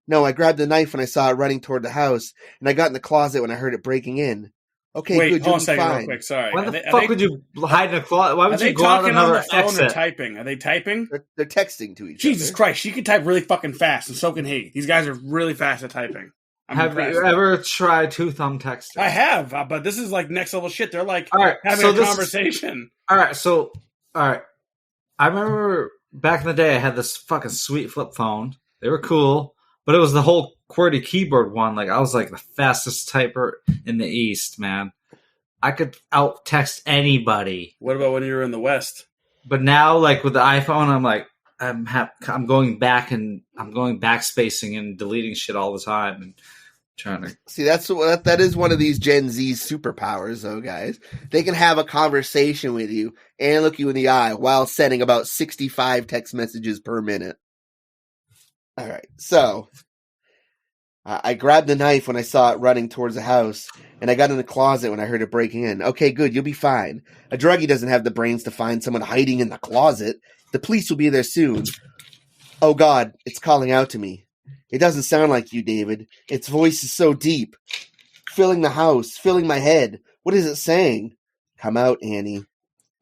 No, I grabbed the knife when I saw it running toward the house, and I got in the closet when I heard it breaking in. Okay, wait, good, hold you'll on a be second, fine. real quick. Sorry. Why the fuck would you hide in a closet? Why would you go out talking on another the phone or exit? typing? Are they typing? They're texting to each Jesus other. Christ, she can type really fucking fast, and so can he. These guys are really fast at typing. Have impressed. you ever tried two-thumb texting? I have, but this is like next level shit. They're like All right, having so a this- conversation. All right. I remember back in the day, I had this fucking sweet flip phone. They were cool, but it was the whole QWERTY keyboard one. Like, I was like the fastest typer in the East, man. I could out text anybody. What about when you were in the West? But now, like with the iPhone, I'm like, I'm going back and I'm going backspacing and deleting shit all the time and trying to. See, that is one of these Gen Z superpowers, though, guys. They can have a conversation with you and look you in the eye while sending about 65 text messages per minute. All right, so I grabbed the knife when I saw it running towards the house, and I got in the closet when I heard it breaking in. Okay, good, you'll be fine. A druggie doesn't have the brains to find someone hiding in the closet. The police will be there soon. Oh, God, it's calling out to me. It doesn't sound like you, David. Its voice is so deep. Filling the house, filling my head. What is it saying? Come out, Annie.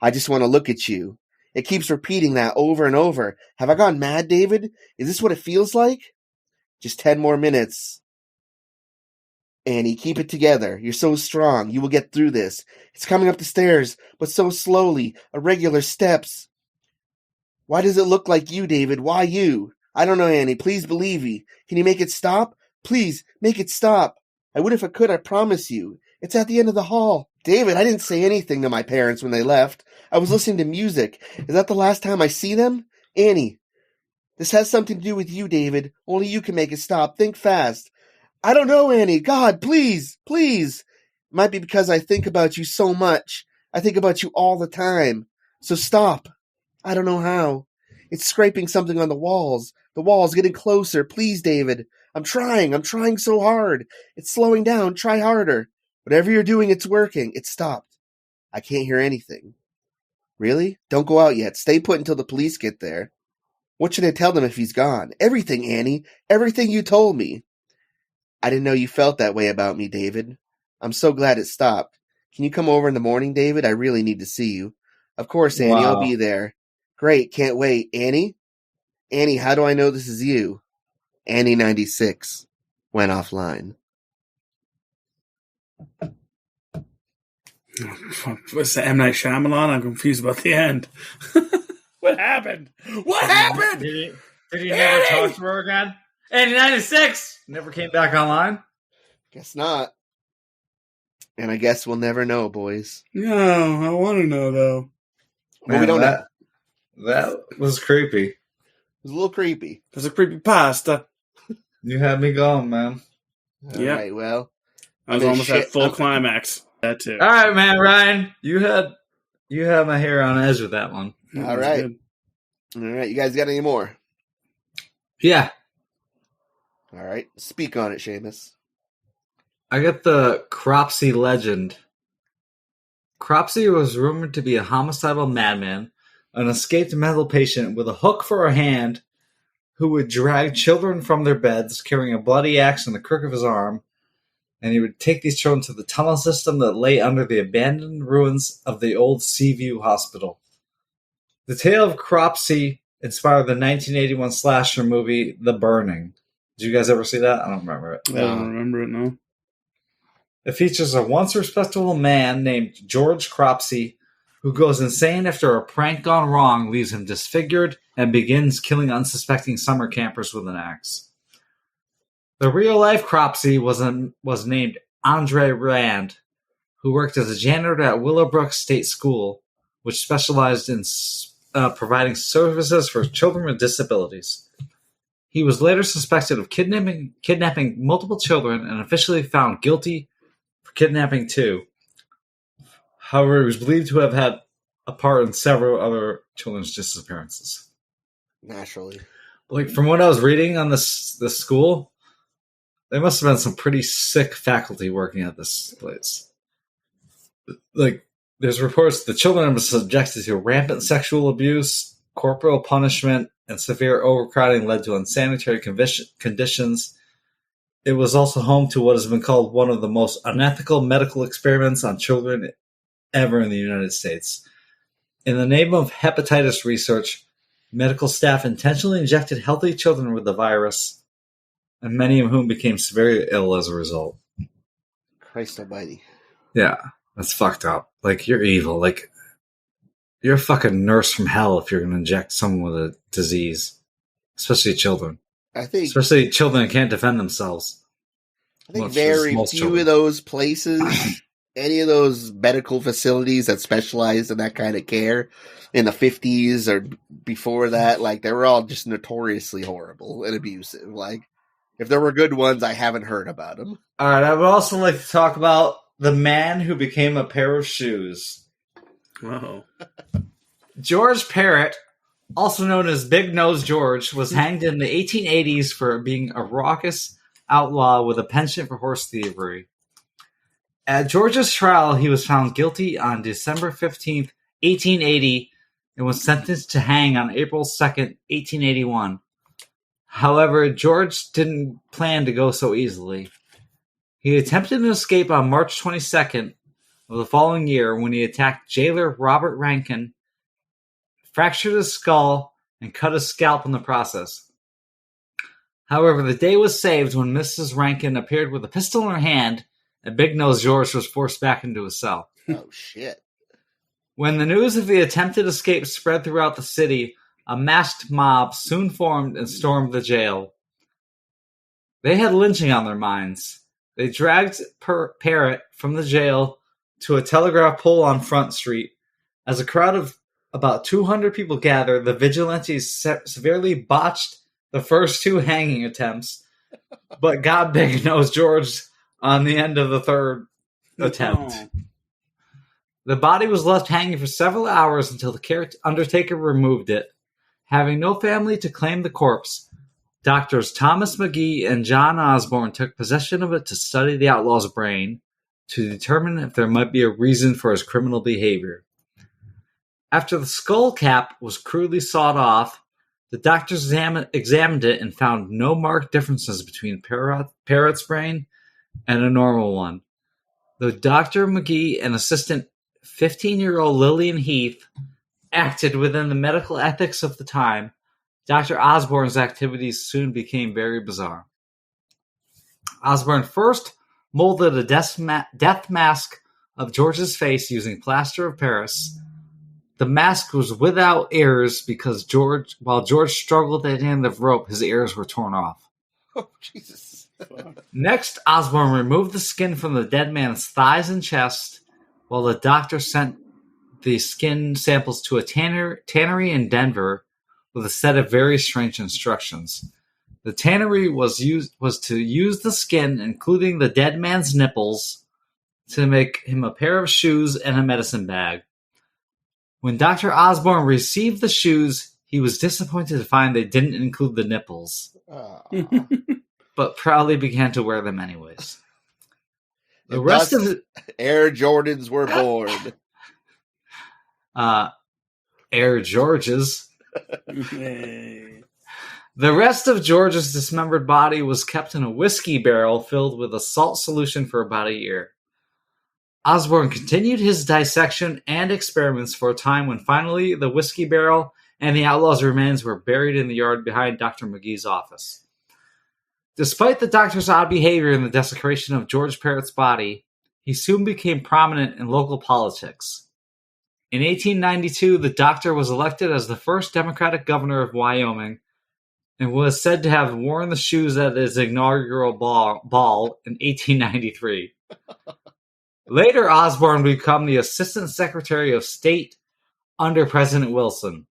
I just want to look at you. It keeps repeating that over and over. Have I gone mad, David? Is this what it feels like? Just 10 more minutes. Annie, keep it together. You're so strong. You will get through this. It's coming up the stairs, but so slowly. Irregular steps. Why does it look like you, David? Why you? I don't know, Annie. Please believe me. Can you make it stop? Please, make it stop. I would if I could, I promise you. It's at the end of the hall. David, I didn't say anything to my parents when they left. I was listening to music. Is that the last time I see them? Annie, this has something to do with you, David. Only you can make it stop. Think fast. I don't know, Annie. God, please, please. It might be because I think about you so much. I think about you all the time. So stop. I don't know how. It's scraping something on the walls. The wall's getting closer. Please, David. I'm trying so hard. It's slowing down. Try harder. Whatever you're doing, it's working. It stopped. I can't hear anything. Really? Don't go out yet. Stay put until the police get there. What should I tell them if he's gone? Everything, Annie. Everything you told me. I didn't know you felt that way about me, David. I'm so glad it stopped. Can you come over in the morning, David? I really need to see you. Of course, Annie. Wow. I'll be there. Great. Can't wait. Annie? Annie, how do I know this is you? Annie 96 went offline. What's the M. Night Shyamalan? I'm confused about the end. What happened? What happened? Did he never talk to her again? And 96 never came back online. Guess not. And I guess we'll never know, boys. No, I want to know, though. Well, we don't know. That was creepy. It was a little creepy. There's a creepy pasta. You had me going, man. All Yep. right, well. I was almost at full climax. That too. All right, man, Ryan. You had my hair on edge with that one. All right. All right, you guys got any more? Yeah. All right, speak on it, Sheamus. I got the Cropsey legend. Cropsey was rumored to be a homicidal madman, an escaped mental patient with a hook for a hand who would drag children from their beds carrying a bloody axe in the crook of his arm, and he would take these children to the tunnel system that lay under the abandoned ruins of the old Seaview Hospital. The tale of Cropsey inspired the 1981 slasher movie The Burning. Did you guys ever see that? I don't remember it. I don't remember it, no. It features a once respectable man named George Cropsey who goes insane after a prank gone wrong leaves him disfigured and begins killing unsuspecting summer campers with an axe. The real-life Cropsey was named Andre Rand, who worked as a janitor at Willowbrook State School, which specialized in providing services for children with disabilities. He was later suspected of kidnapping multiple children and officially found guilty for kidnapping 2. However, he was believed to have had a part in several other children's disappearances. Naturally. Like, from what I was reading on this school, there must have been some pretty sick faculty working at this place. Like, there's reports the children were subjected to rampant sexual abuse, corporal punishment, and severe overcrowding led to unsanitary conditions. It was also home to what has been called one of the most unethical medical experiments on children ever in the United States. In the name of hepatitis research, medical staff intentionally injected healthy children with the virus, and many of whom became severely ill as a result. Christ almighty. Yeah, that's fucked up. Like, you're evil. Like, you're a fucking nurse from hell if you're going to inject someone with a disease, especially children. Especially children that can't defend themselves. I think very few of those places, any of those medical facilities that specialized in that kind of care in the 50s or before that, like, they were all just notoriously horrible and abusive. Like, if there were good ones, I haven't heard about them. All right, I would also like to talk about the man who became a pair of shoes. Whoa. George Parrott, also known as Big Nose George, was hanged in the 1880s for being a raucous outlaw with a penchant for horse thievery. At George's trial, he was found guilty on December 15th, 1880, and was sentenced to hang on April 2nd, 1881. However, George didn't plan to go so easily. He attempted an escape on March 22nd of the following year when he attacked jailer Robert Rankin, fractured his skull, and cut his scalp in the process. However, the day was saved when Mrs. Rankin appeared with a pistol in her hand, and Big Nose George was forced back into his cell. Oh, shit. When the news of the attempted escape spread throughout the city, a masked mob soon formed and stormed the jail. They had lynching on their minds. They dragged Parrott from the jail to a telegraph pole on Front Street. As a crowd of about 200 people gathered, the vigilantes severely botched the first 2 hanging attempts, but got Big Nose George on the end of the third attempt. The body was left hanging for several hours until the undertaker removed it. Having no family to claim the corpse, Doctors Thomas McGee and John Osborne took possession of it to study the outlaw's brain to determine if there might be a reason for his criminal behavior. After the skull cap was crudely sawed off, the doctors examined it and found no marked differences between Parrot's brain and a normal one. Though Dr. McGee and assistant 15-year-old Lillian Heath acted within the medical ethics of the time, Dr. Osborne's activities soon became very bizarre. Osborne first molded a death mask of George's face using plaster of Paris. The mask was without ears because while George struggled at the end of rope, his ears were torn off. Oh, Jesus. Next, Osborne removed the skin from the dead man's thighs and chest, while the doctor sent the skin samples to a tannery in Denver with a set of very strange instructions. The tannery was to use the skin, including the dead man's nipples, to make him a pair of shoes and a medicine bag. When Dr. Osborne received the shoes, he was disappointed to find they didn't include the nipples, but proudly began to wear them anyways. The rest of the Air Jordans were born. Air George's. The rest of George's dismembered body was kept in a whiskey barrel filled with a salt solution for about a year. Osborne continued his dissection and experiments for a time when finally the whiskey barrel and the outlaw's remains were buried in the yard behind Dr. McGee's office. Despite the doctor's odd behavior in the desecration of George Parrott's body, he soon became prominent in local politics. In 1892, the doctor was elected as the first Democratic governor of Wyoming and was said to have worn the shoes at his inaugural ball in 1893. Later, Osborne would become the Assistant Secretary of State under President Wilson.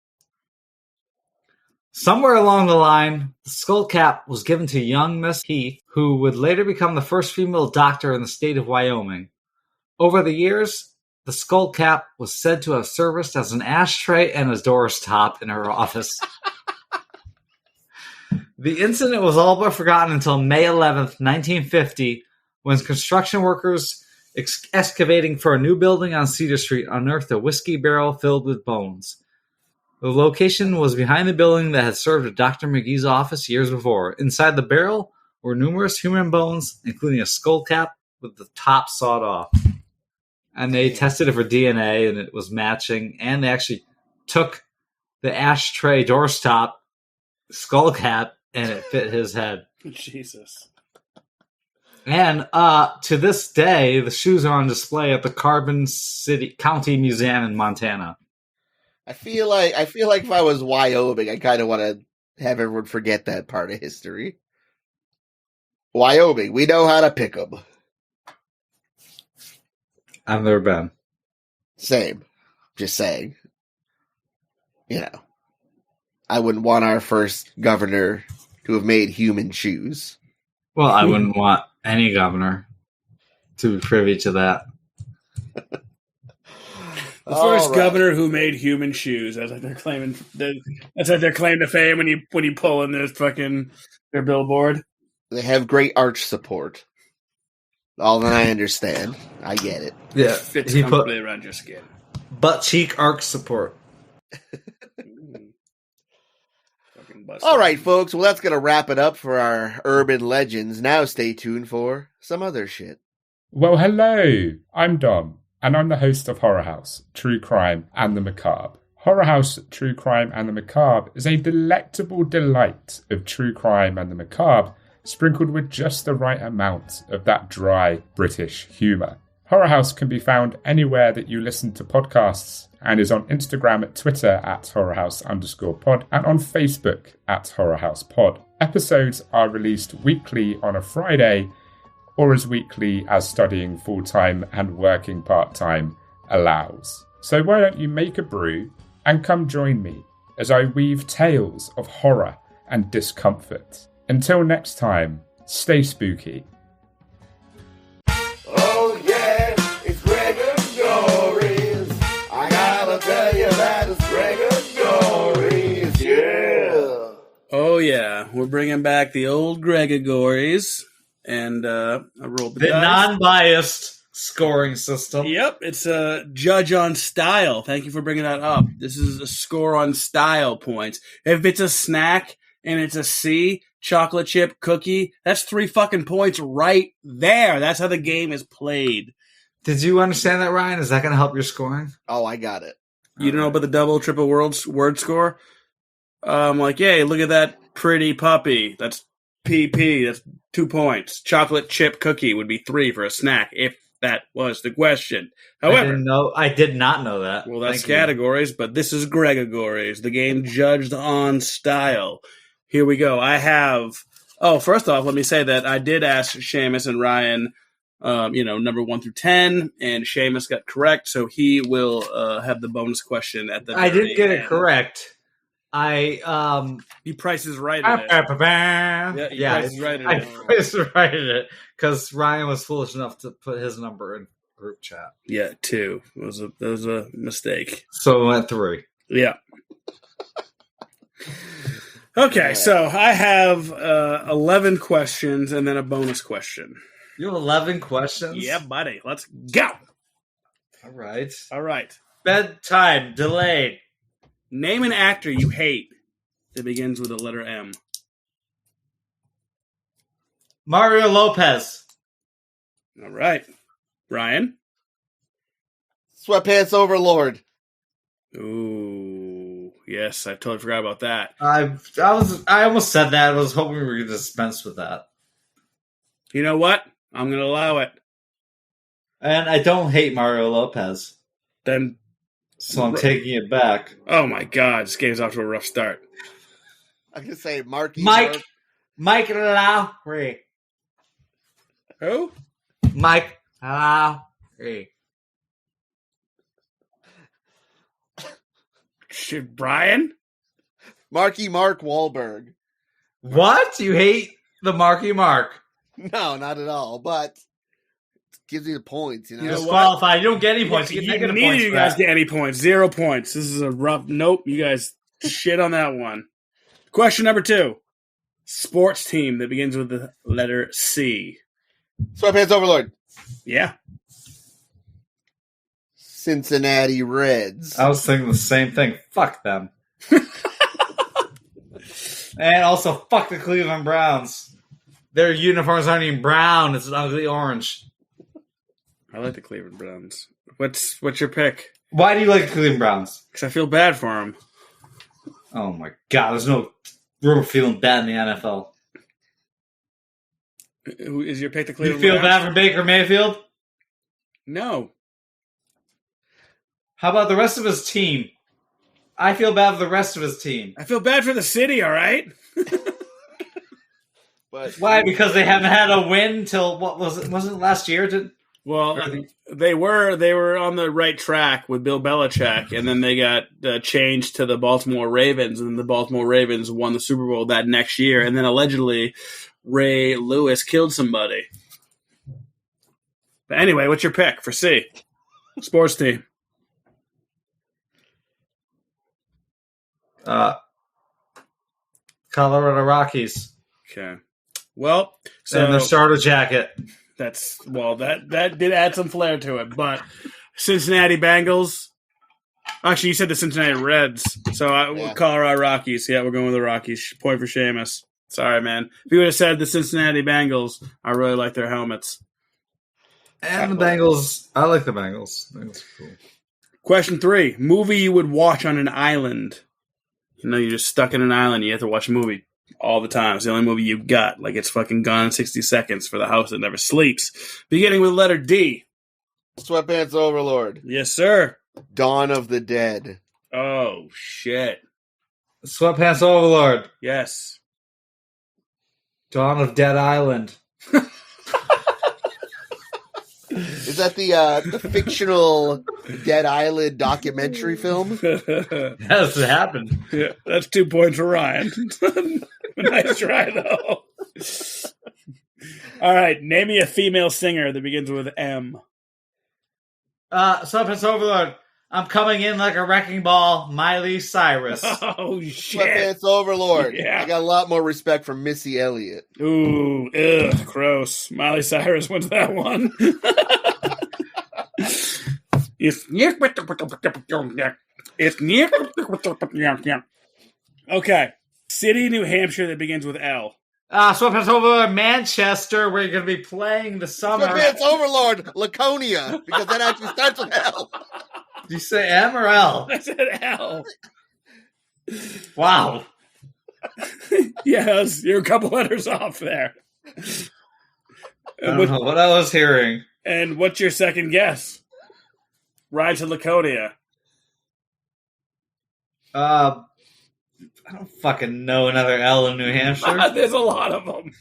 Somewhere along the line, the skull cap was given to young Miss Heath, who would later become the first female doctor in the state of Wyoming. Over the years, the skull cap was said to have serviced as an ashtray and a doorstop in her office. The incident was all but forgotten until May 11th, 1950, when construction workers excavating for a new building on Cedar Street unearthed a whiskey barrel filled with bones. The location was behind the building that had served as Dr. McGee's office years before. Inside the barrel were numerous human bones, including a skull cap with the top sawed off. And they tested it for DNA, and it was matching. And they actually took the ashtray doorstop skull cap, and it fit his head. Jesus. And to this day, the shoes are on display at the Carbon County Museum in Montana. I feel like if I was Wyoming, I kind of want to have everyone forget that part of history. Wyoming, we know how to pick them. I've never been. Same. Just saying. You know, I wouldn't want our first governor to have made human shoes. Well, I wouldn't want any governor to be privy to that. The first governor who made human shoes. That's like they're claiming. That's like their claim to fame when you pull in their billboard. They have great arch support. All that I understand. I get it. Yeah, Fits comfortably around your skin. Butt cheek arch support. All right, folks. Well, that's going to wrap it up for our urban legends. Now stay tuned for some other shit. Well, hello. I'm Dom, and I'm the host of Horror House, True Crime and the Macabre. Horror House, True Crime and the Macabre is a delectable delight of true crime and the macabre, sprinkled with just the right amount of that dry British humour. Horror House can be found anywhere that you listen to podcasts and is on Instagram and Twitter at horrorhouse_pod and on Facebook at horrorhousepod. Episodes are released weekly on a Friday, or as weekly as studying full-time and working part-time allows. So why don't you make a brew and come join me as I weave tales of horror and discomfort. Until next time, stay spooky. Oh yeah, it's Gregory's. I gotta tell you that it's Gregory's. Yeah. Oh yeah, we're bringing back the old Gregory's, and I rolled the dice. non-biased scoring system. Yep, it's a judge on style. Thank you for bringing that up. This is a score on style points. If it's a snack and it's a C, chocolate chip cookie, that's 3 fucking points right there. That's how the game is played. Did you understand that, Ryan? Is that going to help your scoring? Oh, I got it. You don't know about the double, triple word score? Like, yay, look at that pretty puppy. That's PP. That's 2 points. Chocolate chip cookie would be 3 for a snack if that was the question. However, I did not know that. Well, that's Thank you. categories, but this is Gregory's, the game judged on style. Here we go. I have. Oh, first off, let me say that I did ask Seamus and Ryan, number 1 through 10, and Seamus got correct, so he will have the bonus question at the. I very didn't get end. it correct. He prices right Yeah, at it. Prices right I at it. priced right at it because Ryan was foolish enough to put his number in group chat. Yeah, 2. That was a mistake. So we went 3. Yeah. Okay, so I have 11 questions and then a bonus question. You have 11 questions? Yeah, buddy. Let's go. All right. All right. Bedtime delayed. Name an actor you hate that begins with the letter M. Mario Lopez. All right. Ryan? Sweatpants Overlord. Ooh, yes, I totally forgot about that. I almost said that. I was hoping we were going to dispense with that. You know what? I'm going to allow it. And I don't hate Mario Lopez, Then, so I'm taking it back. oh my God, this game's off to a rough start. I can say Marky Mike Lowry. Who? Mike Lowry. Shit, Brian? Marky Mark Wahlberg. What? You hate the Marky Mark? No, not at all. But it gives you the points, you know. You're disqualified. You don't get any points. You get Neither negative of points. you for guys that. get any points. 0 points. This is a rough. Nope, you guys shit on that one. Question number 2. Sports team that begins with the letter C. Sweatpants Overlord. Yeah. Cincinnati Reds. I was thinking the same thing. Fuck them. And also, fuck the Cleveland Browns. Their uniforms aren't even brown. It's an ugly orange. I like the Cleveland Browns. What's your pick? Why do you like the Cleveland Browns? Because I feel bad for them. Oh my god, there's no room for feeling bad in the NFL. Who is your pick? The You Cleveland feel Browns? bad for Baker Mayfield? No. How about the rest of his team? I feel bad for the rest of his team. I feel bad for the city. All right. But Why? Because they haven't had a win till what was it? Wasn't it last year? Well, they were on the right track with Bill Belichick, and then they got changed to the Baltimore Ravens, and then the Baltimore Ravens won the Super Bowl that next year, and then allegedly Ray Lewis killed somebody. But anyway, what's your pick for C? Sports team. Colorado Rockies. Okay. Well, so And their starter jacket. that did add some flair to it, but Cincinnati Bengals. Actually, you said the Cincinnati Reds, so Yeah. Colorado Rockies. Yeah, we're going with the Rockies. Point for Seamus. Sorry, man. If you would have said the Cincinnati Bengals, I really like their helmets. And the Bengals. I like the Bengals. Bengals are cool. Question 3. Movie you would watch on an island. You know, you're just stuck in an island. You have to watch a movie all the time. It's the only movie you've got. Like, it's fucking Gone in 60 Seconds for the house that never sleeps. Beginning with letter D. Sweatpants Overlord. Yes, sir. Dawn of the Dead. Oh, shit. Sweatpants Overlord. Yes. Dawn of Dead Island. Is that the fictional Dead Island documentary film? That's what happened. Yeah, that's 2 points for Ryan. Nice try, though. All right, name me a female singer that begins with M. Sweatpants Overlord. I'm coming in like a wrecking ball. Miley Cyrus. Oh, shit. Sweatpants Overlord. Yeah. I got a lot more respect for Missy Elliott. Ooh, ugh, gross. Miley Cyrus wins that one. Okay. City, New Hampshire that begins with L. Sweatpants Overlord, Manchester. We're going to be playing the summer. Sweatpants Overlord, Laconia, because that actually starts with L. Did you say M or L? I said L. Wow. Yes, you're a couple letters off there. I don't know what I was hearing. And what's your second guess? Ride to Laconia. I don't fucking know another L in New Hampshire. There's a lot of them.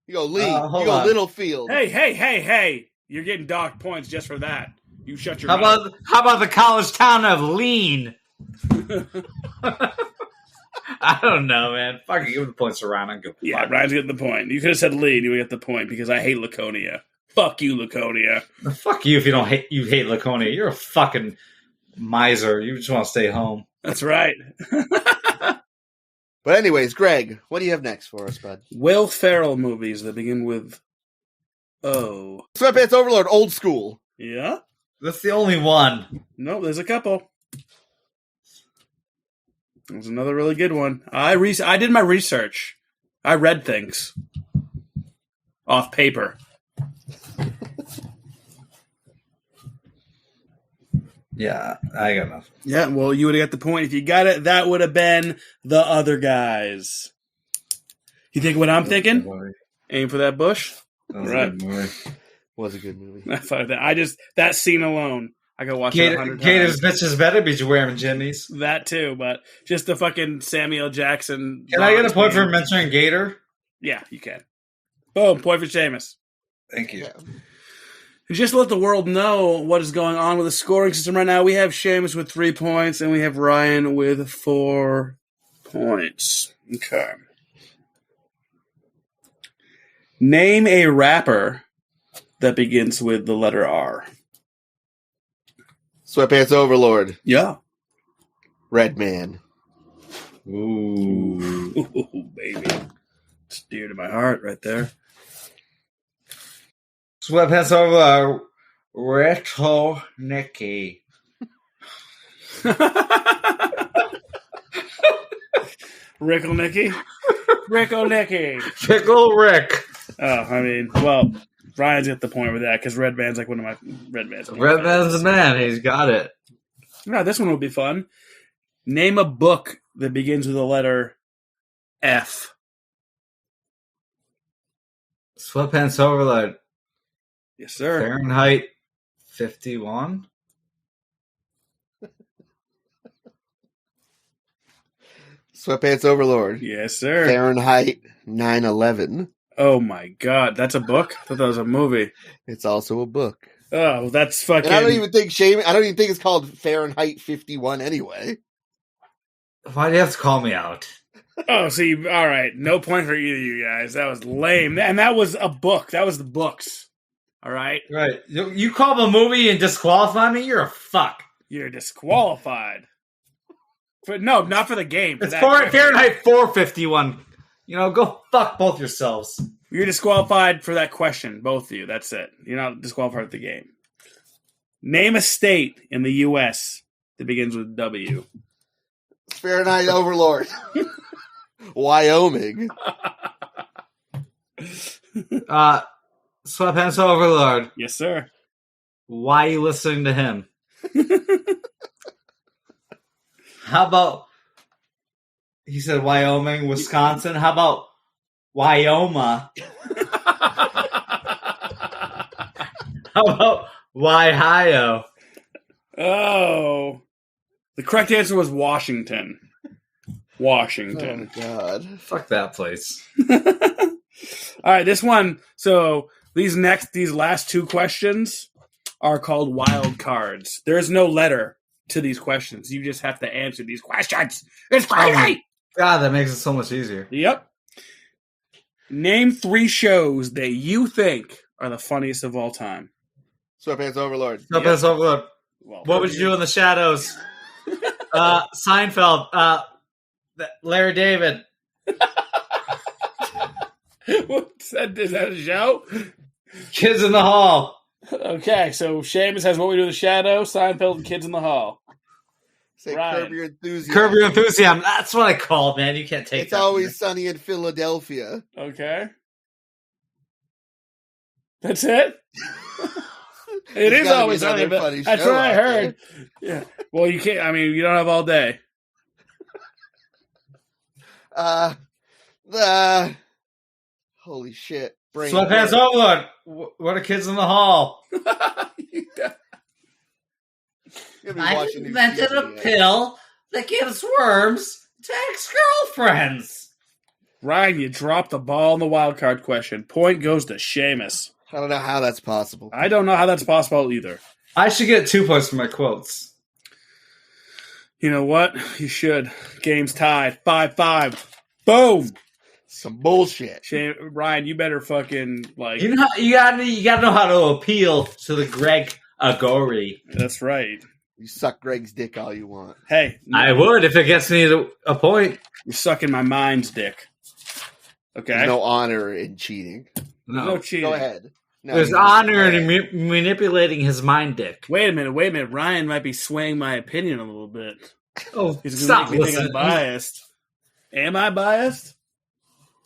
You go Lee. Hold You go on. Littlefield. Hey. You're getting docked points just for that. You shut your How mouth. about the college town of Lean? I don't know, man. Fucking give the points to Ryan. I don't give a Yeah, fuck. Ryan's getting the point. You could have said Lee and you would get the point because I hate Laconia. Fuck you, Laconia. Fuck you if you don't hate Laconia. You're a fucking miser. You just want to stay home. That's right. But anyways, Greg, what do you have next for us, bud? Will Ferrell movies that begin with O. Sweatpants Overlord, Old School. Yeah? That's the only one. No, there's a couple. There's another really good one. I did my research. I read things off paper. Yeah, I got enough. Yeah, well, you would have got the point. If you got it, that would have been The Other Guys. You think what I'm thinking? Aim for that bush? That was Right. a good movie. Was a good movie. I thought that scene alone, I could watch it 100 Gators times. bitches better be wearing jimmies. That too, but just the fucking Samuel Jackson. Can I get a point for scene. mentioning Gator? Yeah, you can. Boom, point for Seamus. Thank you. Yeah. Just to let the world know what is going on with the scoring system right now, we have Seamus with 3 points, and we have Ryan with 4 points. Okay. Name a rapper that begins with the letter R. Sweatpants Overlord, Yeah. Red Man. Ooh. Ooh, baby. It's dear to my heart right there. Sweatpants over Retro Nicky. Rickle Nicky? Rickle Nicky. Pickle Rick. Oh, I mean, well, Ryan's got the point with that because Red Band's like one of my Red Band's. Red Man's the man. He's got it. No, this one will be fun. Name a book that begins with the letter F. Sweatpants Overload. Yes, sir. Fahrenheit 51. Sweatpants Overlord, Yes, sir. Fahrenheit 9/11. Oh my God, that's a book. I thought that was a movie. It's also a book. Oh, that's fucking. And I don't even think it's called Fahrenheit 51 anyway. Why do you have to call me out? Oh, see, all right, no point for either of you guys. That was lame, and that was a book. That was the books. All right, Right. You call a movie and disqualify me? You're a fuck. you're disqualified. But no, not for the game. For It's that Fahrenheit question. 451. Go fuck both yourselves. You're disqualified for that question, both of you. That's it. You're not disqualified for the game. Name a state in the U.S. that begins with W. Fahrenheit Overlord. Wyoming. Sweatpants Overlord. Yes, sir. Why are you listening to him? How about, he said Wyoming, Wisconsin. How about Wyoma? How about Why-Hio? Oh. The correct answer was Washington. Washington. Oh, God. Fuck that place. All right, this one. So These last two questions are called wild cards. There is no letter to these questions. You just have to answer these questions. It's crazy. God, that makes it so much easier. Yep. Name 3 shows that you think are the funniest of all time. Sweatpants Overlord. Sweatpants Overlord. Well, What would you do in the shadows? Seinfeld. Larry David. What's that? Is that a show? Kids in the Hall. Okay, so Seamus has What We Do in the Shadow, Seinfeld, and Kids in the Hall. Say Ryan. Curb Your Enthusiasm. Curb Your Enthusiasm. That's what I called, man. You can't take It's that Always Sunny in Philadelphia. Okay. That's it? It There's is gotta always be another sunny, funny but that's show what I out heard. Yeah. Well, you can't. I mean, you don't have all day. Holy shit. Brain Sweatpants fart. Overlord. What are Kids in the Hall? You'll be I watching invented these a videos. pill that gives worms to ex-girlfriends. Ryan, you dropped the ball on the wild card question. Point goes to Seamus. I don't know how that's possible. I don't know how that's possible either. I should get 2 points for my quotes. You know what? You should. Game's tied. 5-5. Boom. Some bullshit. Ryan, you better fucking like. You know, you gotta know how to appeal to the Greg Agori. That's right. You suck Greg's dick all you want. Hey, I would if it gets me to a point. you're sucking my mind's dick. Okay. There's no honor in cheating. No cheating. Go ahead. No, There's you- honor go in ahead. manipulating his mind dick. Wait a minute. Ryan might be swaying my opinion a little bit. Oh, He's stop gonna make me think I'm listening. biased. Am I biased?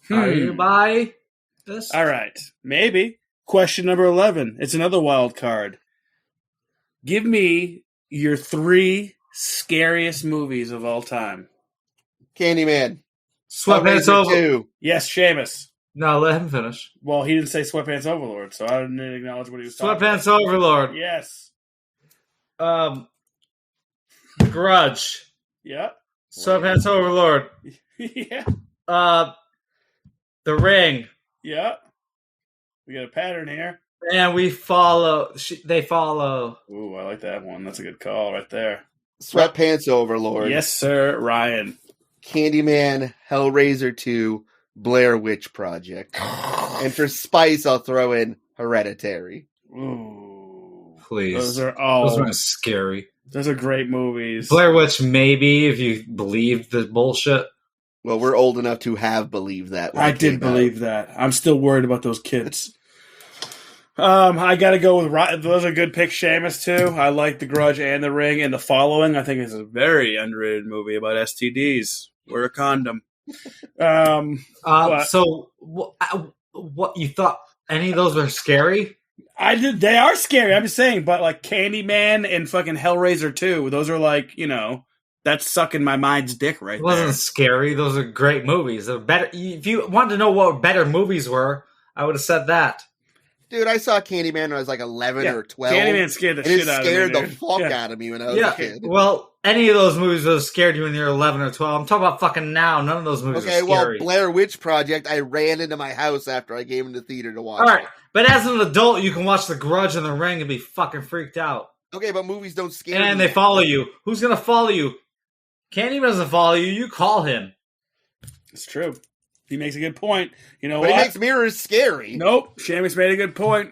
Are you by this? All right. Maybe. Question number 11. It's another wild card. Give me your 3 scariest movies of all time. Candyman. Sweatpants Hellraiser Overlord. 2. Yes, Seamus. No, let him finish. Well, he didn't say Sweatpants Overlord, so I didn't acknowledge what he was talking about. Sweatpants Overlord. Yes. Grudge. Yeah. Sweatpants Overlord. Yeah. The Ring. Yeah. We got a pattern here. And we follow. They follow. Ooh, I like that one. That's a good call right there. Sweatpants Overlord. Yes, sir, Ryan. Candyman, Hellraiser 2, Blair Witch Project. And for spice, I'll throw in Hereditary. Ooh. Please. Those are scary. those are great movies. Blair Witch, maybe, if you believe the bullshit. Well, we're old enough to have believed that. when I it came did out. believe that. I'm still worried about those kids. I got to go with those are good picks, Seamus, too. I like The Grudge and The Ring, and The Following. I think it's a very underrated movie about STDs. Wear a condom. But- So, what you thought? Any of those were scary? I did. They are scary. I'm just saying, but like Candyman and fucking Hellraiser 2, those are like, that's sucking my mind's dick right It wasn't there. scary. Those are great movies. They're better. If you wanted to know what better movies were, I would have said that. Dude, I saw Candyman when I was like 11 or 12. Candyman scared the and it shit out of me. scared the dude. fuck Yeah. out of me when I was a kid. Well, any of those movies would have scared you when you were 11 or 12. I'm talking about fucking now. None of those movies Okay, are well, scary. Blair Witch Project, I ran into my house after I came into the theater to watch All right, it. but as an adult, you can watch The Grudge and The Ring and be fucking freaked out. Okay, but movies don't scare And me. they follow you. Who's gonna follow you? Candyman doesn't follow you. You call him. It's true. He makes a good point. You know But what? he makes mirrors scary. Nope. Seamus made a good point.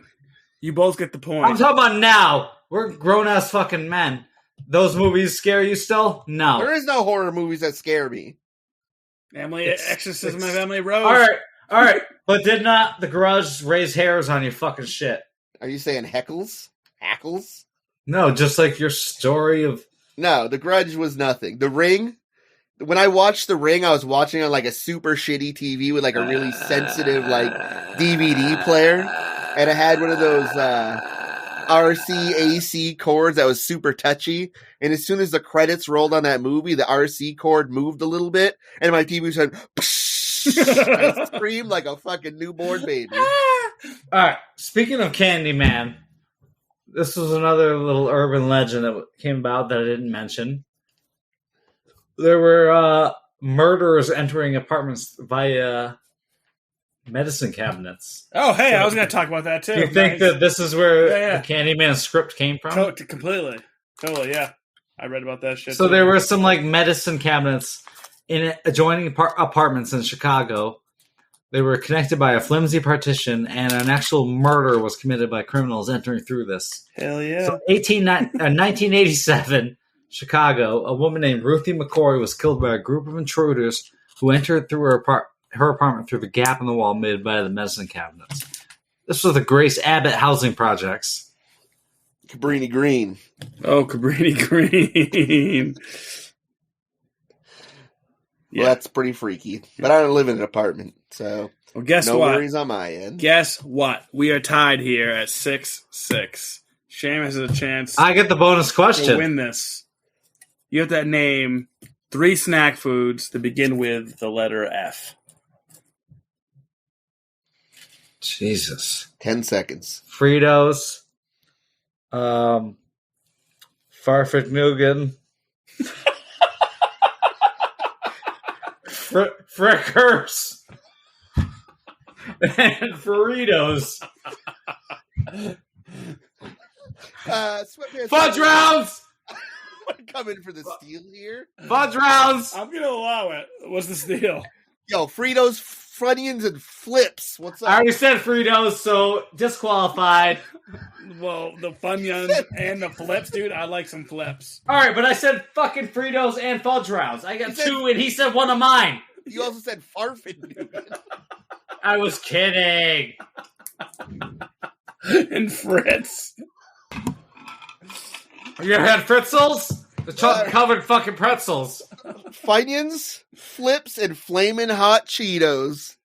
You both get the I'm point. talking about now. We're grown ass fucking men. Those movies scare you still? No. There is no horror movies that scare me. Exorcism of Emily Rose. All right. But did not The Grudge raise hairs on your fucking shit? Are you saying heckles? Hackles? No, just like your story of. No, The Grudge was nothing. The Ring, when I watched The Ring, I was watching on like a super shitty TV with like a really sensitive like DVD player. And it had one of those RCAC cords that was super touchy. And as soon as the credits rolled on that movie, the RC cord moved a little bit. And my TV said, I screamed like a fucking newborn baby. All right. Speaking of Candyman, this was another little urban legend that came about that I didn't mention. There were murderers entering apartments via medicine cabinets. Oh, hey, I was going to talk about that too. Do you think that this is where the Candyman script came from? Completely. Totally, yeah. I read about that shit. So there were some like medicine cabinets in adjoining apartments in Chicago. They were connected by a flimsy partition, and an actual murder was committed by criminals entering through this. Hell yeah. So 1987, Chicago, a woman named Ruthie McCoy was killed by a group of intruders who entered through her apartment through the gap in the wall made by the medicine cabinets. This was the Grace Abbott housing projects. Cabrini Green. Oh, Cabrini Green. Well, that's pretty freaky. But I don't live in an apartment, so guess no what? worries on my end. Guess what? We are tied here at 6-6. Seamus has a chance I get the bonus to question. win this. You have to name 3 snack foods that begin with the letter F. Jesus. 10 seconds. Fritos. Farfetch Nougat. Frickers. And Fritos. Fudge rounds! Want to come in for the steal here? Fudge rounds! I'm going to allow it. What's the steal? Yo, Fritos, Funyuns, and Flips. What's up? I already said Fritos, so disqualified. Well, the Funyuns and the Flips, dude. I like some Flips. All right, but I said fucking Fritos and fudge rounds. I got 2, and he said one of mine. You also said Farfetch. I was kidding. And Fritz. You ever had Fritzels? The chocolate-covered fucking pretzels. Funyuns, Flips, and Flamin' Hot Cheetos.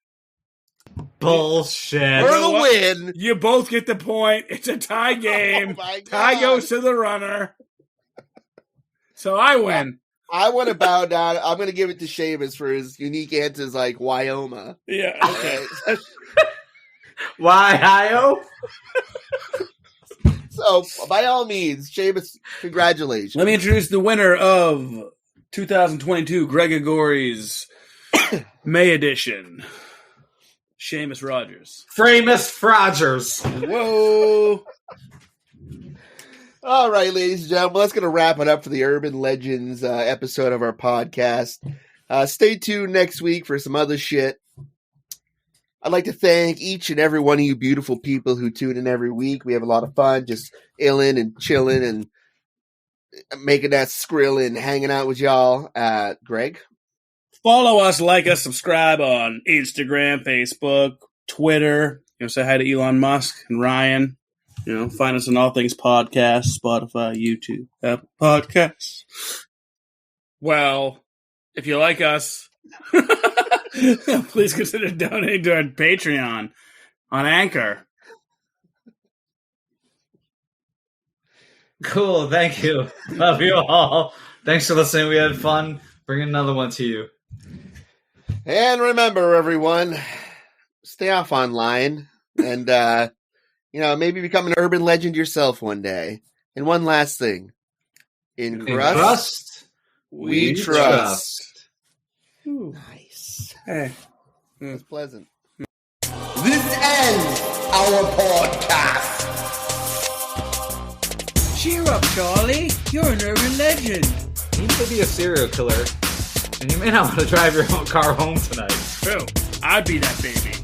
Bullshit. For the win. You both get the point. It's a tie game. Oh my God. Tie goes to the runner. So I win. I want to bow down. I'm going to give it to Seamus for his unique answers like Wyoma. Yeah, okay. Why-I-O? So, by all means, Seamus, congratulations. Let me introduce the winner of 2022 Gregory's May edition. Seamus Rogers. Framus Rogers. Whoa. All right, ladies and gentlemen, that's going to wrap it up for the Urban Legends episode of our podcast. Stay tuned next week for some other shit. I'd like to thank each and every one of you beautiful people who tune in every week. We have a lot of fun just illing and chilling and making that skrill and hanging out with y'all. Greg? Follow us, like us, subscribe on Instagram, Facebook, Twitter. Say hi to Elon Musk and Ryan. Find us on all things podcast, Spotify, YouTube, Apple Podcasts. Well, if you like us, please consider donating to our Patreon on Anchor. Cool, thank you. Love you all. Thanks for listening. We had fun. Bring another one to you. And remember, everyone, stay off online and, maybe become an urban legend yourself one day. And one last thing. In Crust We Trust. Ooh. Nice. Hey. That's pleasant. This ends our podcast. Cheer up, Charlie. You're an urban legend. You need to be a serial killer, and you may not want to drive your own car home tonight. True. I'd be that baby.